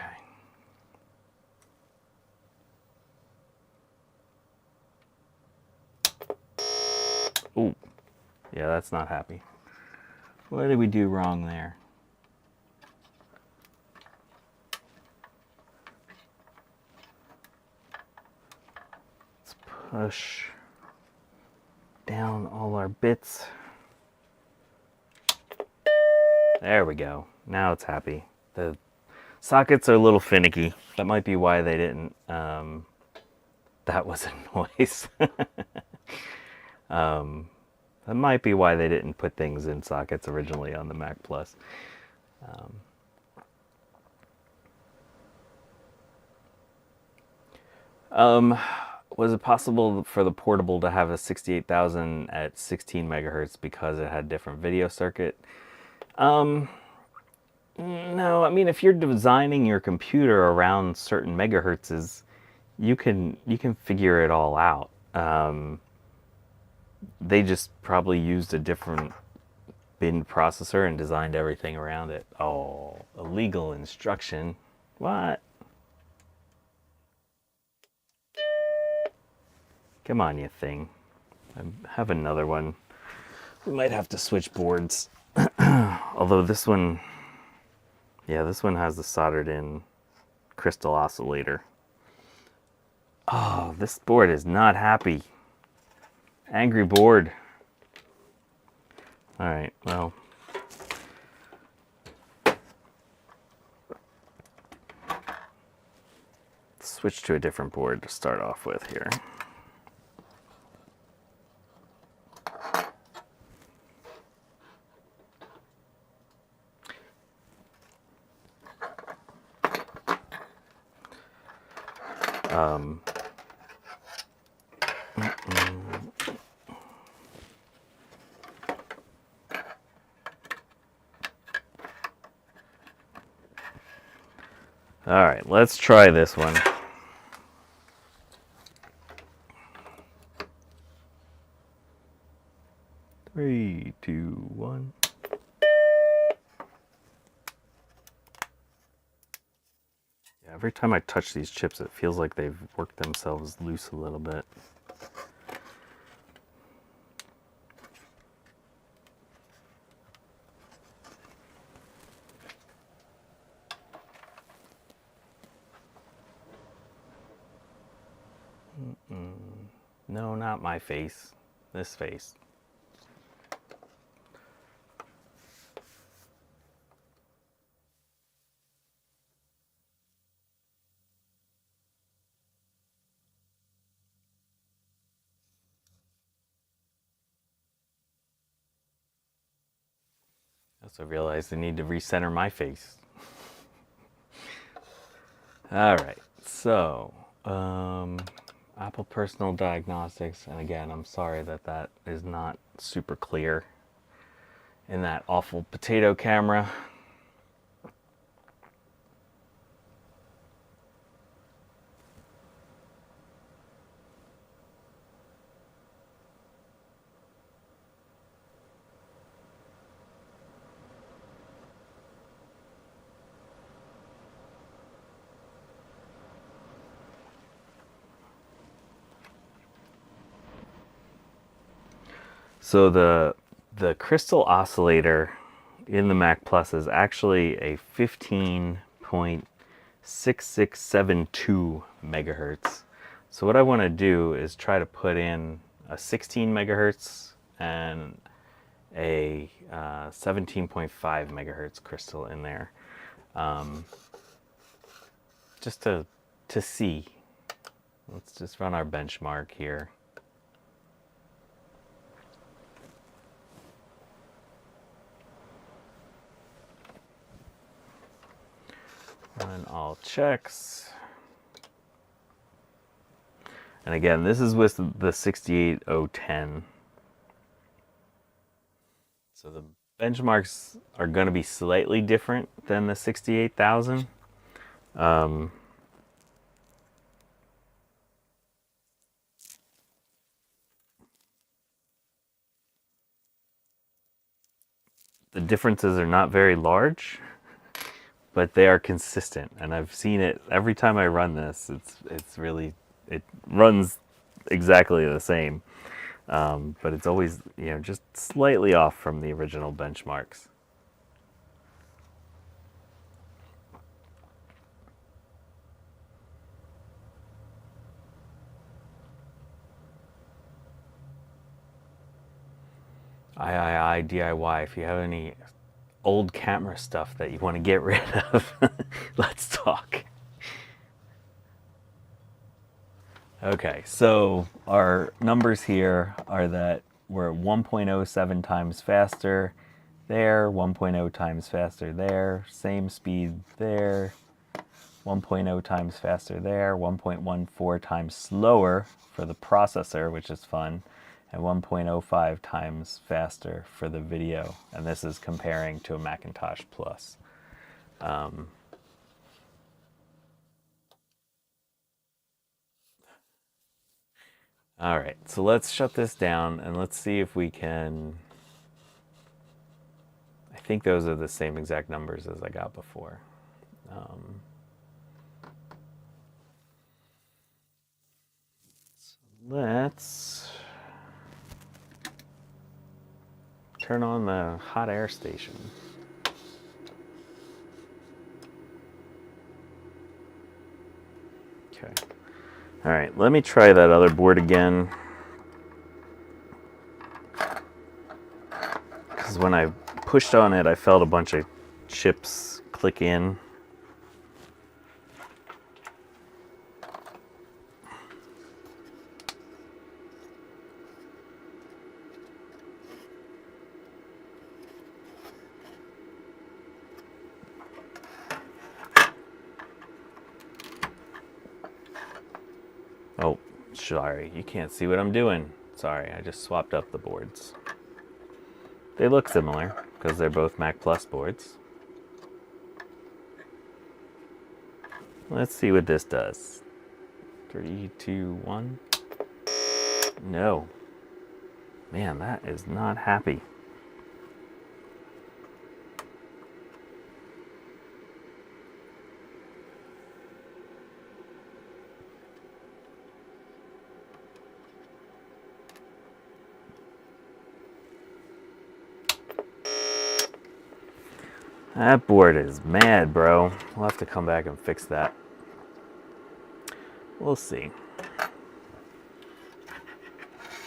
Ooh, yeah, that's not happy. What did we do wrong there? Let's push down all our bits. There we go. Now it's happy. The sockets are a little finicky. That might be why they didn't. That was a noise. That might be why they didn't put things in sockets originally on the Mac Plus. Was it possible for the portable to have a 68,000 at 16 megahertz because it had a different video circuit? No, I mean, if you're designing your computer around certain megahertzes, you can figure it all out. they just probably used a different bin processor and designed everything around it. Oh, illegal instruction. What? Come on, you thing. I have another one. We might have to switch boards. Although this one, yeah, this one has the soldered in crystal oscillator. Oh, this board is not happy. Angry board. All right, well. Switch to a different board to start off with here. All right, let's try this one. Three, two, one. Yeah, every time I touch these chips, it feels like they've worked themselves loose a little bit. No, not my face. This face. I also realized I need to recenter my face. All right, so Apple Personal Diagnostics, and again, I'm sorry that that is not super clear in that awful potato camera. So the crystal oscillator in the Mac Plus is actually a 15.6672 megahertz. So what I want to do is try to put in a 16 megahertz and a 17.5 megahertz crystal in there, just to see. Let's just run our benchmark here. Run all checks. And again, this is with the 68010. So the benchmarks are going to be slightly different than the 68,000. The differences are not very large, but they are consistent, and I've seen it every time I run this. It's really, it runs exactly the same, but it's always, you know, just slightly off from the original benchmarks. I DIY. If you have any old camera stuff that you want to get rid of, let's talk. Okay, so our numbers here are that we're 1.07 times faster there, 1.0 times faster there, same speed there, 1.0 times faster there, 1.14 times slower for the processor, which is fun, and 1.05 times faster for the video. And this is comparing to a Macintosh Plus. All right, so let's shut this down and let's see if we can. I think those are the same exact numbers as I got before. So let's turn on the hot air station. Okay. All right, let me try that other board again. Because when I pushed on it, I felt a bunch of chips click in. Oh, sorry, you can't see what I'm doing. Sorry, I just swapped up the boards. They look similar because they're both Mac Plus boards. Let's see what this does. 3, 2, 1. No. Man, that is not happy. That board is mad, bro. We'll have to come back and fix that. We'll see.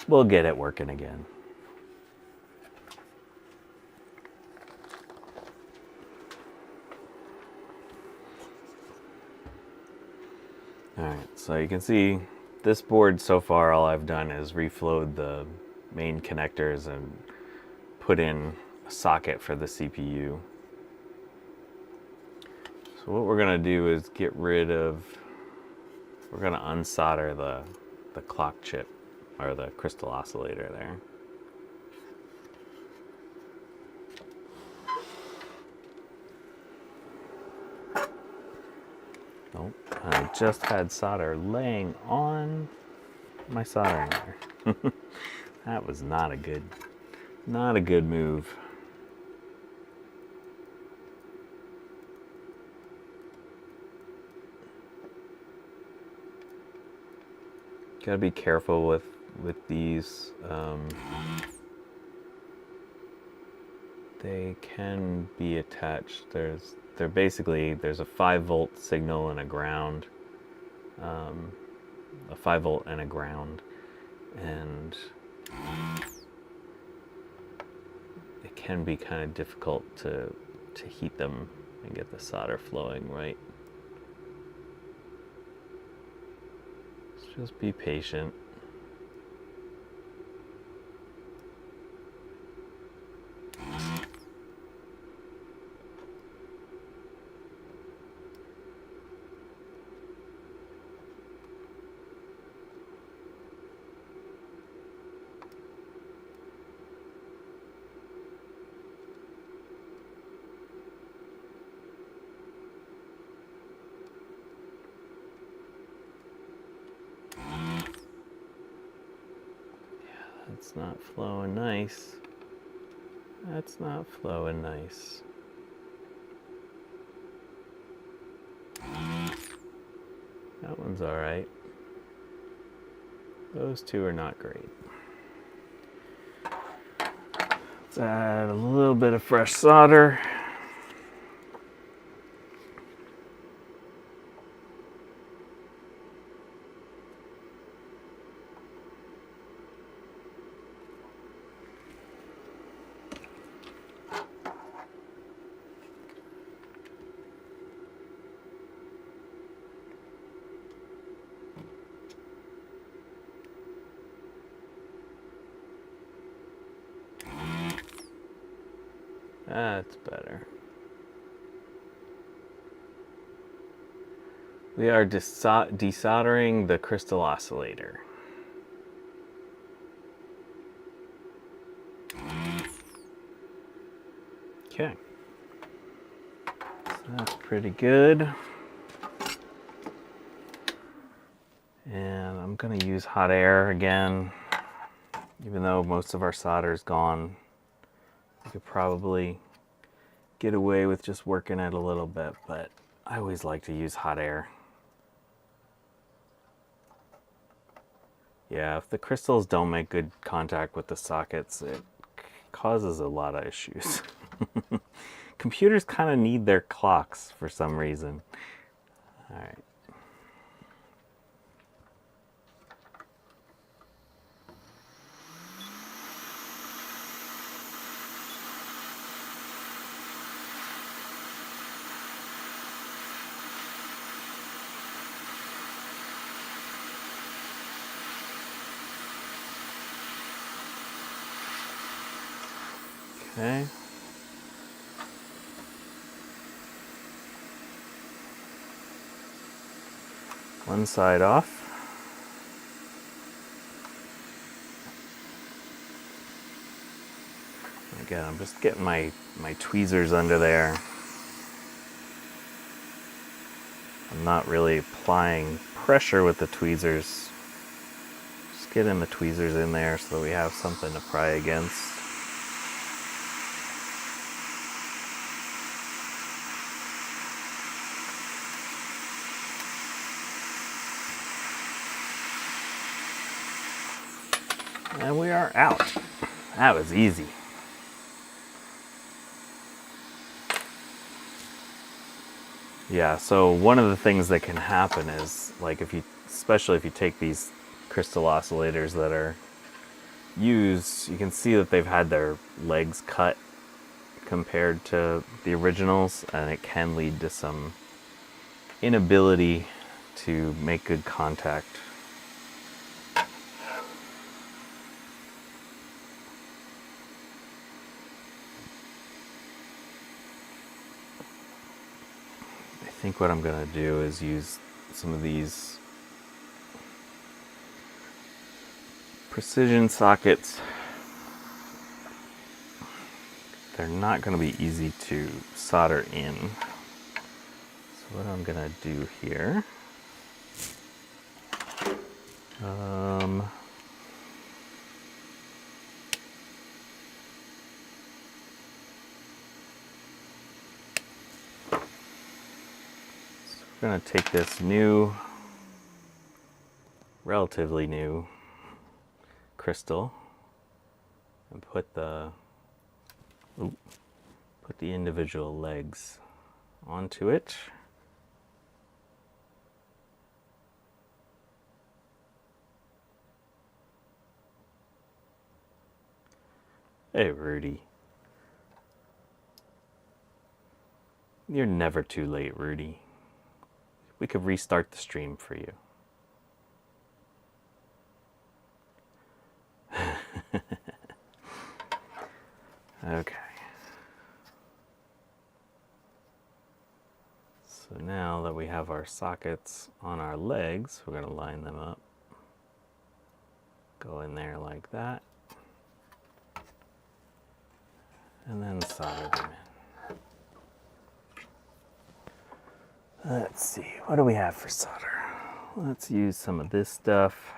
We'll get it working again. Alright, so you can see this board so far, all I've done is reflowed the main connectors and put in a socket for the CPU. So what we're going to do is get rid of, we're going to unsolder the clock chip, or the crystal oscillator there. Nope, I just had solder laying on my soldering iron. That was not a good move. Gotta be careful with these. They can be attached. There's a 5-volt signal and a ground, a 5-volt and a ground, and it can be kind of difficult to heat them and get the solder flowing right. Just be patient. That's not flowing nice. That's not flowing nice. That one's all right. Those two are not great. Let's add a little bit of fresh solder. That's better. We are desoldering the crystal oscillator. Okay. So that's pretty good. And I'm going to use hot air again. Even though most of our solder is gone, we could probably get away with just working it a little bit, but I always like to use hot air. Yeah, if the crystals don't make good contact with the sockets, it causes a lot of issues. Computers kind of need their clocks for some reason. All right. Okay. One side off. Again, I'm just getting my tweezers under there. I'm not really applying pressure with the tweezers. Just getting the tweezers in there so that we have something to pry against. And we are out. That was easy. Yeah, so one of the things that can happen is, like, especially if you take these crystal oscillators that are used, you can see that they've had their legs cut compared to the originals, and it can lead to some inability to make good contact. I think what I'm going to do is use some of these precision sockets. They're not going to be easy to solder in. So what I'm going to do here, we're going to take this new, relatively new crystal and put the individual legs onto it. Hey, Rudy. You're never too late, Rudy. We could restart the stream for you. Okay. So now that we have our sockets on our legs, we're going to line them up. Go in there like that. And then solder them in. Let's see, what do we have for solder? Let's use some of this stuff.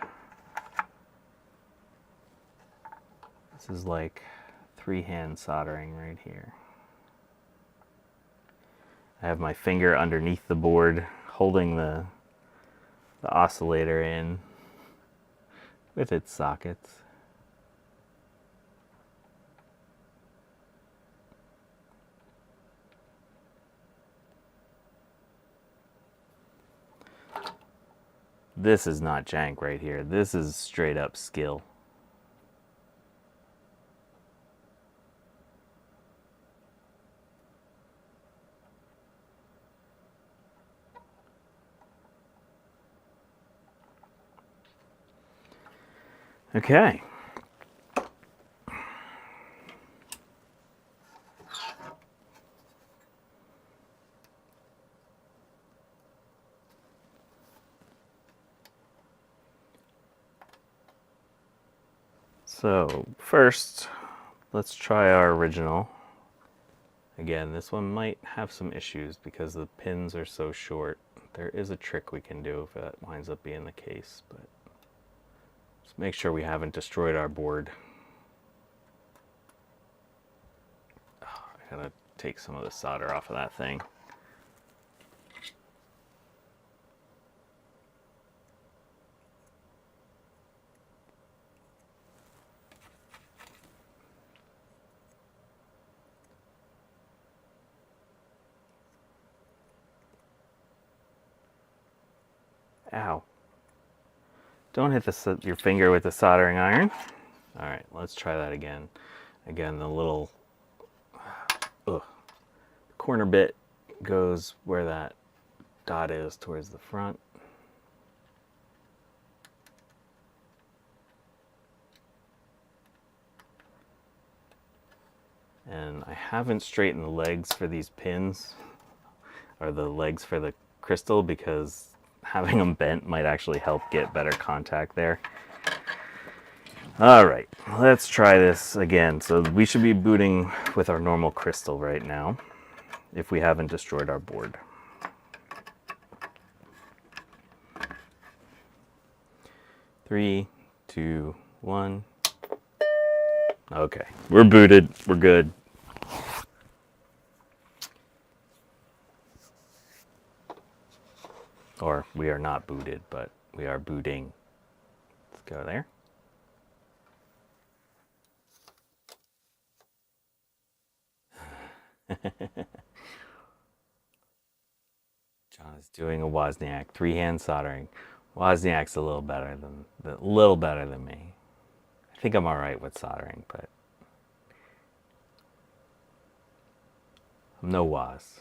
This is like three-hand soldering right here. I have my finger underneath the board holding the oscillator in with its sockets. This is not jank right here. This is straight up skill. Okay. So first, let's try our original. Again, this one might have some issues because the pins are so short, There is a trick we can do if that winds up being the case, but let's make sure we haven't destroyed our board. Oh, I gotta take some of the solder off of that thing. Ow. Don't hit your finger with the soldering iron. All right, let's try that again. Again, the little corner bit goes where that dot is towards the front. And I haven't straightened the legs for these pins, or the legs for the crystal, because having them bent might actually help get better contact there. All right, let's try this again. So we should be booting with our normal crystal right now, if we haven't destroyed our board. Three, two, one. Okay, we're booted, we're good. Or we are not booted, but we are booting. Let's go there. John is doing a Wozniak, three-hand soldering. Wozniak's a little better than me. I think I'm all right with soldering, but I'm no Woz.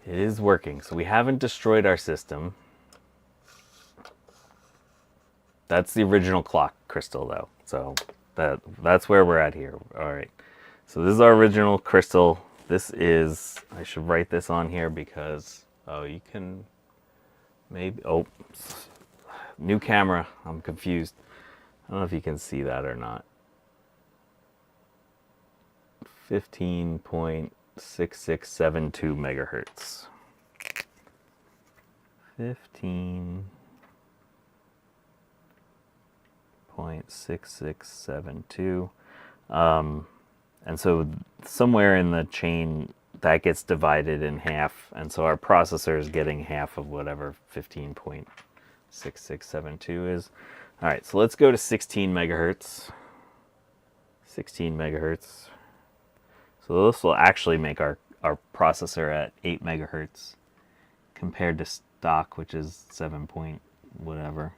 It is working, so we haven't destroyed our system. That's the original clock crystal, though, so that's where we're at here. All right, so this is our original crystal. This is, I should write this on here because, oh, you can maybe, oh, new camera, I'm confused. I don't know if you can see that or not. 15.6672 megahertz. 15.6672. And so somewhere in the chain that gets divided in half, and so our processor is getting half of whatever 15.6672 is. All right, so let's go to 16 megahertz. 16 megahertz. So this will actually make our processor at 8 megahertz compared to stock, which is 7 point whatever.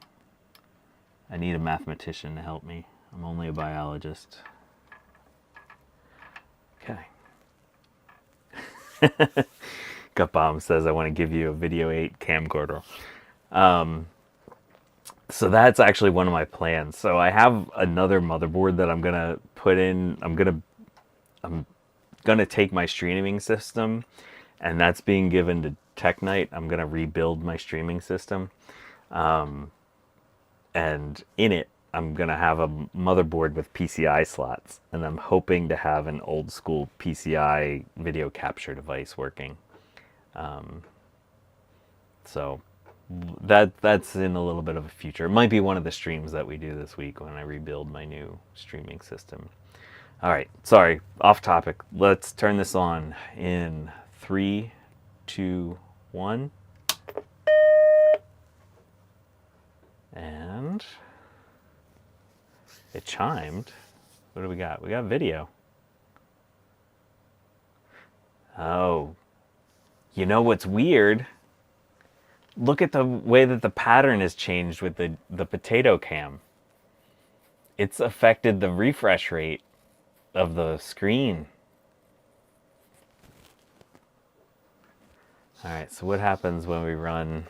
I need a mathematician to help me. I'm only a biologist. Okay. Gutbomb says, I want to give you a Video 8 camcorder. So that's actually one of my plans. So I have another motherboard that I'm going to put in. I'm going to take my streaming system, and that's being given to Tech-Night. I'm going to rebuild my streaming system. And in it, I'm going to have a motherboard with PCI slots, and I'm hoping to have an old school PCI video capture device working. So that's in a little bit of a future. It might be one of the streams that we do this week when I rebuild my new streaming system. All right, sorry, off topic. Let's turn this on in 3, 2, 1. And it chimed. What do we got? We got video. Oh, you know what's weird? Look at the way that the pattern has changed with the potato cam. It's affected the refresh rate of the screen. All right, so what happens when we run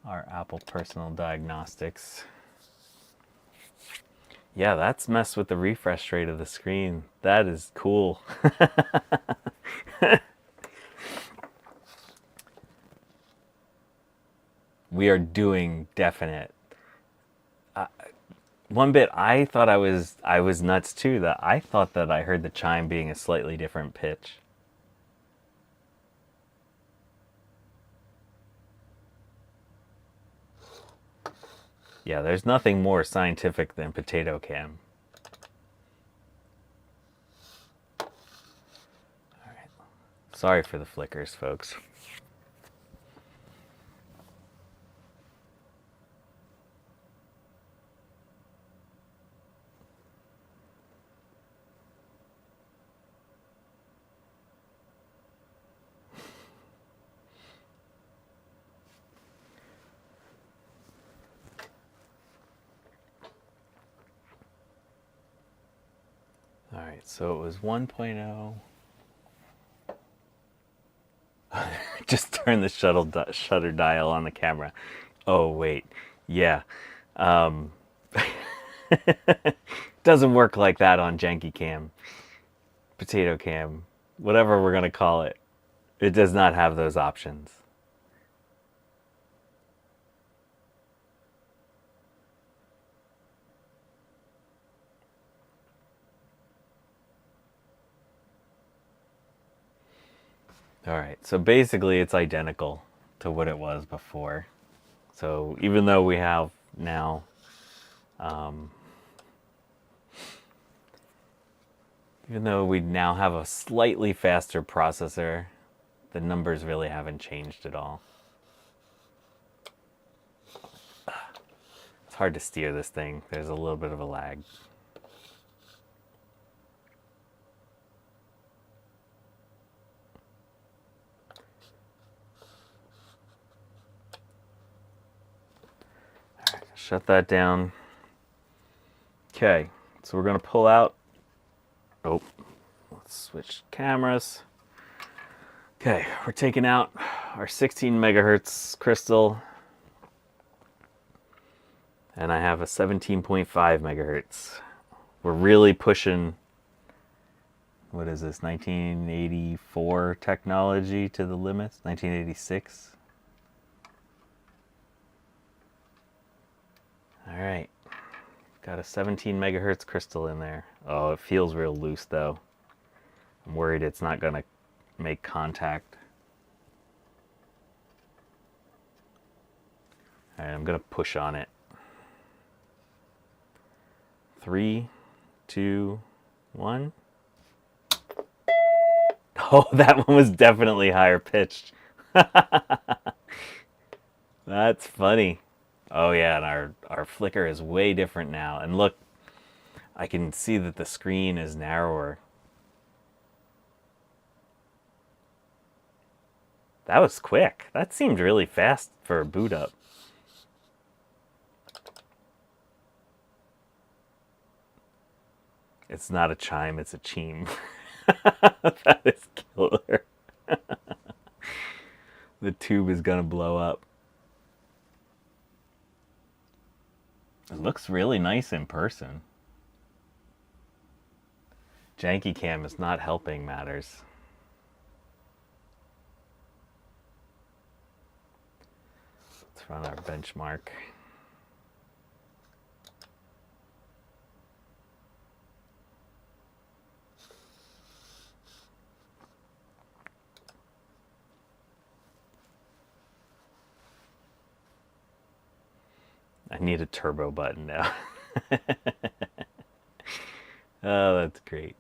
our Apple Personal Diagnostics? Yeah, that's messed with the refresh rate of the screen. That is cool. We are doing definite One bit I thought I was nuts too. That I thought that I heard the chime being a slightly different pitch. Yeah, there's nothing more scientific than potato cam. All right. Sorry for the flickers, folks. All right, so it was 1.0. Just turn the shutter dial on the camera. Oh, wait. Yeah. Doesn't work like that on janky cam, potato cam, whatever we're going to call it. It does not have those options. All right, so basically it's identical to what it was before. So even though we have now even though we now have a slightly faster processor, the numbers really haven't changed at all. It's hard to steer this thing. There's a little bit of a lag. All right, shut that down. Okay, so we're going to pull out. Oh, let's switch cameras. Okay, we're taking out our 16 megahertz crystal, and I have a 17.5 megahertz. We're really pushing, what is this, 1984 technology to the limits? 1986? All right, got a 17 megahertz crystal in there. Oh, it feels real loose though. I'm worried it's not gonna make contact. All right, I'm gonna push on it. 3, 2, 1. Oh, that one was definitely higher pitched. That's funny. Oh yeah, and our flicker is way different now. And look, I can see that the screen is narrower. That was quick. That seemed really fast for a boot up. It's not a chime, it's a chime. That is killer. The tube is gonna blow up. It looks really nice in person. Janky cam is not helping matters. Let's run our benchmark. I need a turbo button now. Oh, that's great.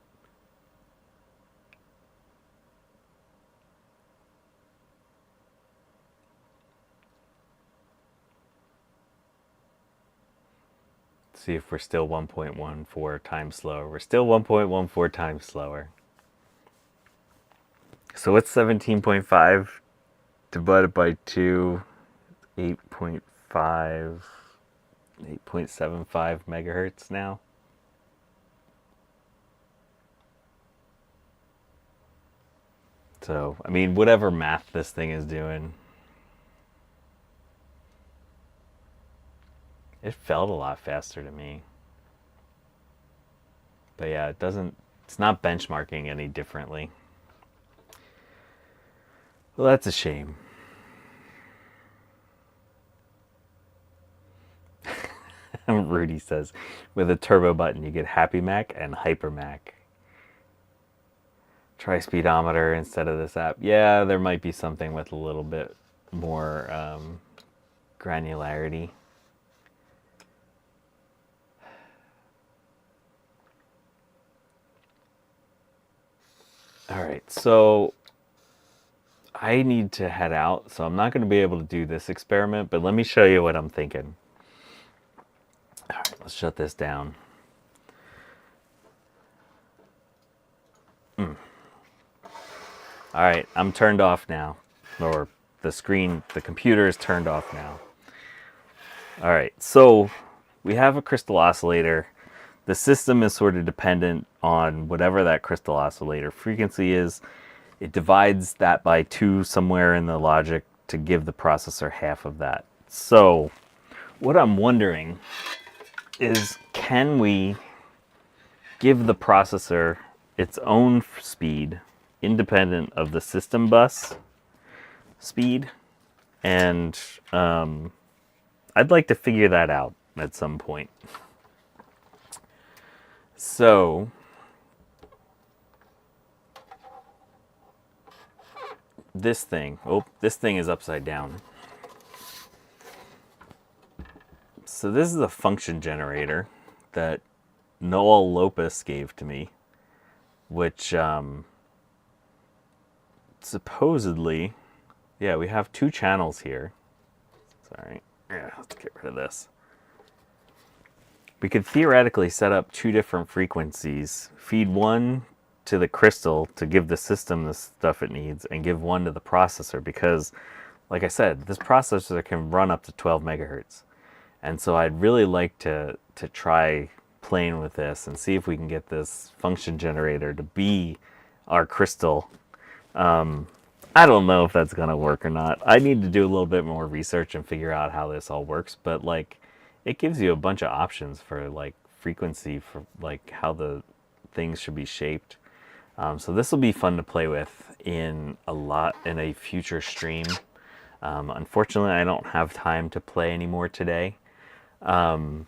Let's see if we're still 1.14 times slower. We're still 1.14 times slower. So what's 17.5 divided by 2? 8.5, 8.75 megahertz now. So, I mean, whatever math this thing is doing, it felt a lot faster to me. But yeah, it's not benchmarking any differently. Well, that's a shame. Rudy says, with a turbo button, you get Happy Mac and Hyper Mac. Try speedometer instead of this app. Yeah, there might be something with a little bit more granularity. All right, so I need to head out, so I'm not going to be able to do this experiment, but let me show you what I'm thinking. All right, let's shut this down. All right, I'm turned off now, or the computer is turned off now. All right, so we have a crystal oscillator. The system is sort of dependent on whatever that crystal oscillator frequency is. It divides that by 2 somewhere in the logic to give the processor half of that. So what I'm wondering is, can we give the processor its own speed independent of the system bus speed? And I'd like to figure that out at some point. So this thing is upside down. So this is a function generator that Noel Lopez gave to me, which supposedly, yeah, we have 2 channels here. Sorry, yeah, let's get rid of this. We could theoretically set up 2 different frequencies, feed one to the crystal to give the system the stuff it needs, and give one to the processor, because, like I said, this processor can run up to 12 megahertz. And so I'd really like to try playing with this and see if we can get this function generator to be our crystal. I don't know if that's going to work or not. I need to do a little bit more research and figure out how this all works, but like, it gives you a bunch of options for like frequency, for like how the things should be shaped. So this will be fun to play with in a future stream. Unfortunately, I don't have time to play anymore today. But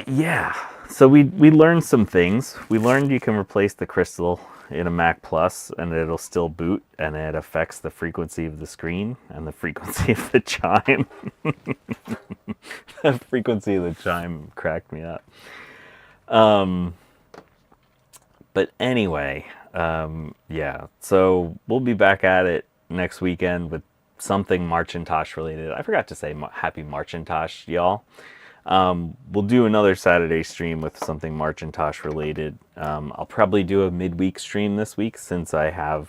yeah, so we learned some things. We learned you can replace the crystal in a Mac Plus and it'll still boot, and it affects the frequency of the screen and the frequency of the chime. The frequency of the chime cracked me up. But anyway, yeah, so we'll be back at it next weekend with something Macintosh related. I forgot to say happy Macintosh, y'all. We'll do another Saturday stream with something Macintosh related. I'll probably do a midweek stream this week since I'm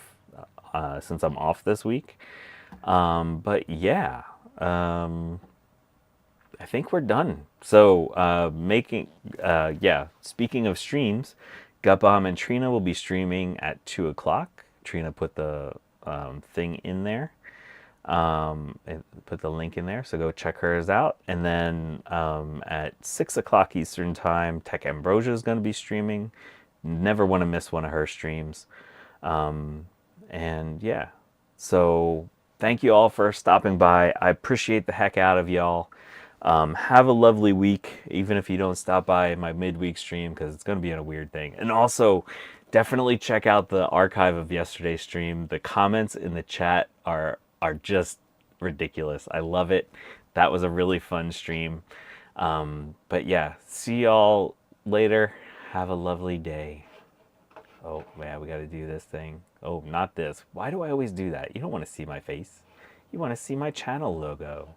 off this week. But yeah, I think we're done. So speaking of streams, Gutbomb and Trina will be streaming at 2 o'clock. Trina put the thing in there. Put the link in there, so go check hers out. And then at 6 o'clock Eastern time, Tech Ambrosia is going to be streaming. Never want to miss one of her streams. And yeah, so thank you all for stopping by. I appreciate the heck out of y'all. Have a lovely week, even if you don't stop by my midweek stream, because it's going to be a weird thing. And also, definitely check out the archive of yesterday's stream. The comments in the chat are just ridiculous. I love it. That was a really fun stream. But yeah, see y'all later. Have a lovely day. Oh, man, we got to do this thing. Oh, not this. Why do I always do that? You don't want to see my face. You want to see my channel logo.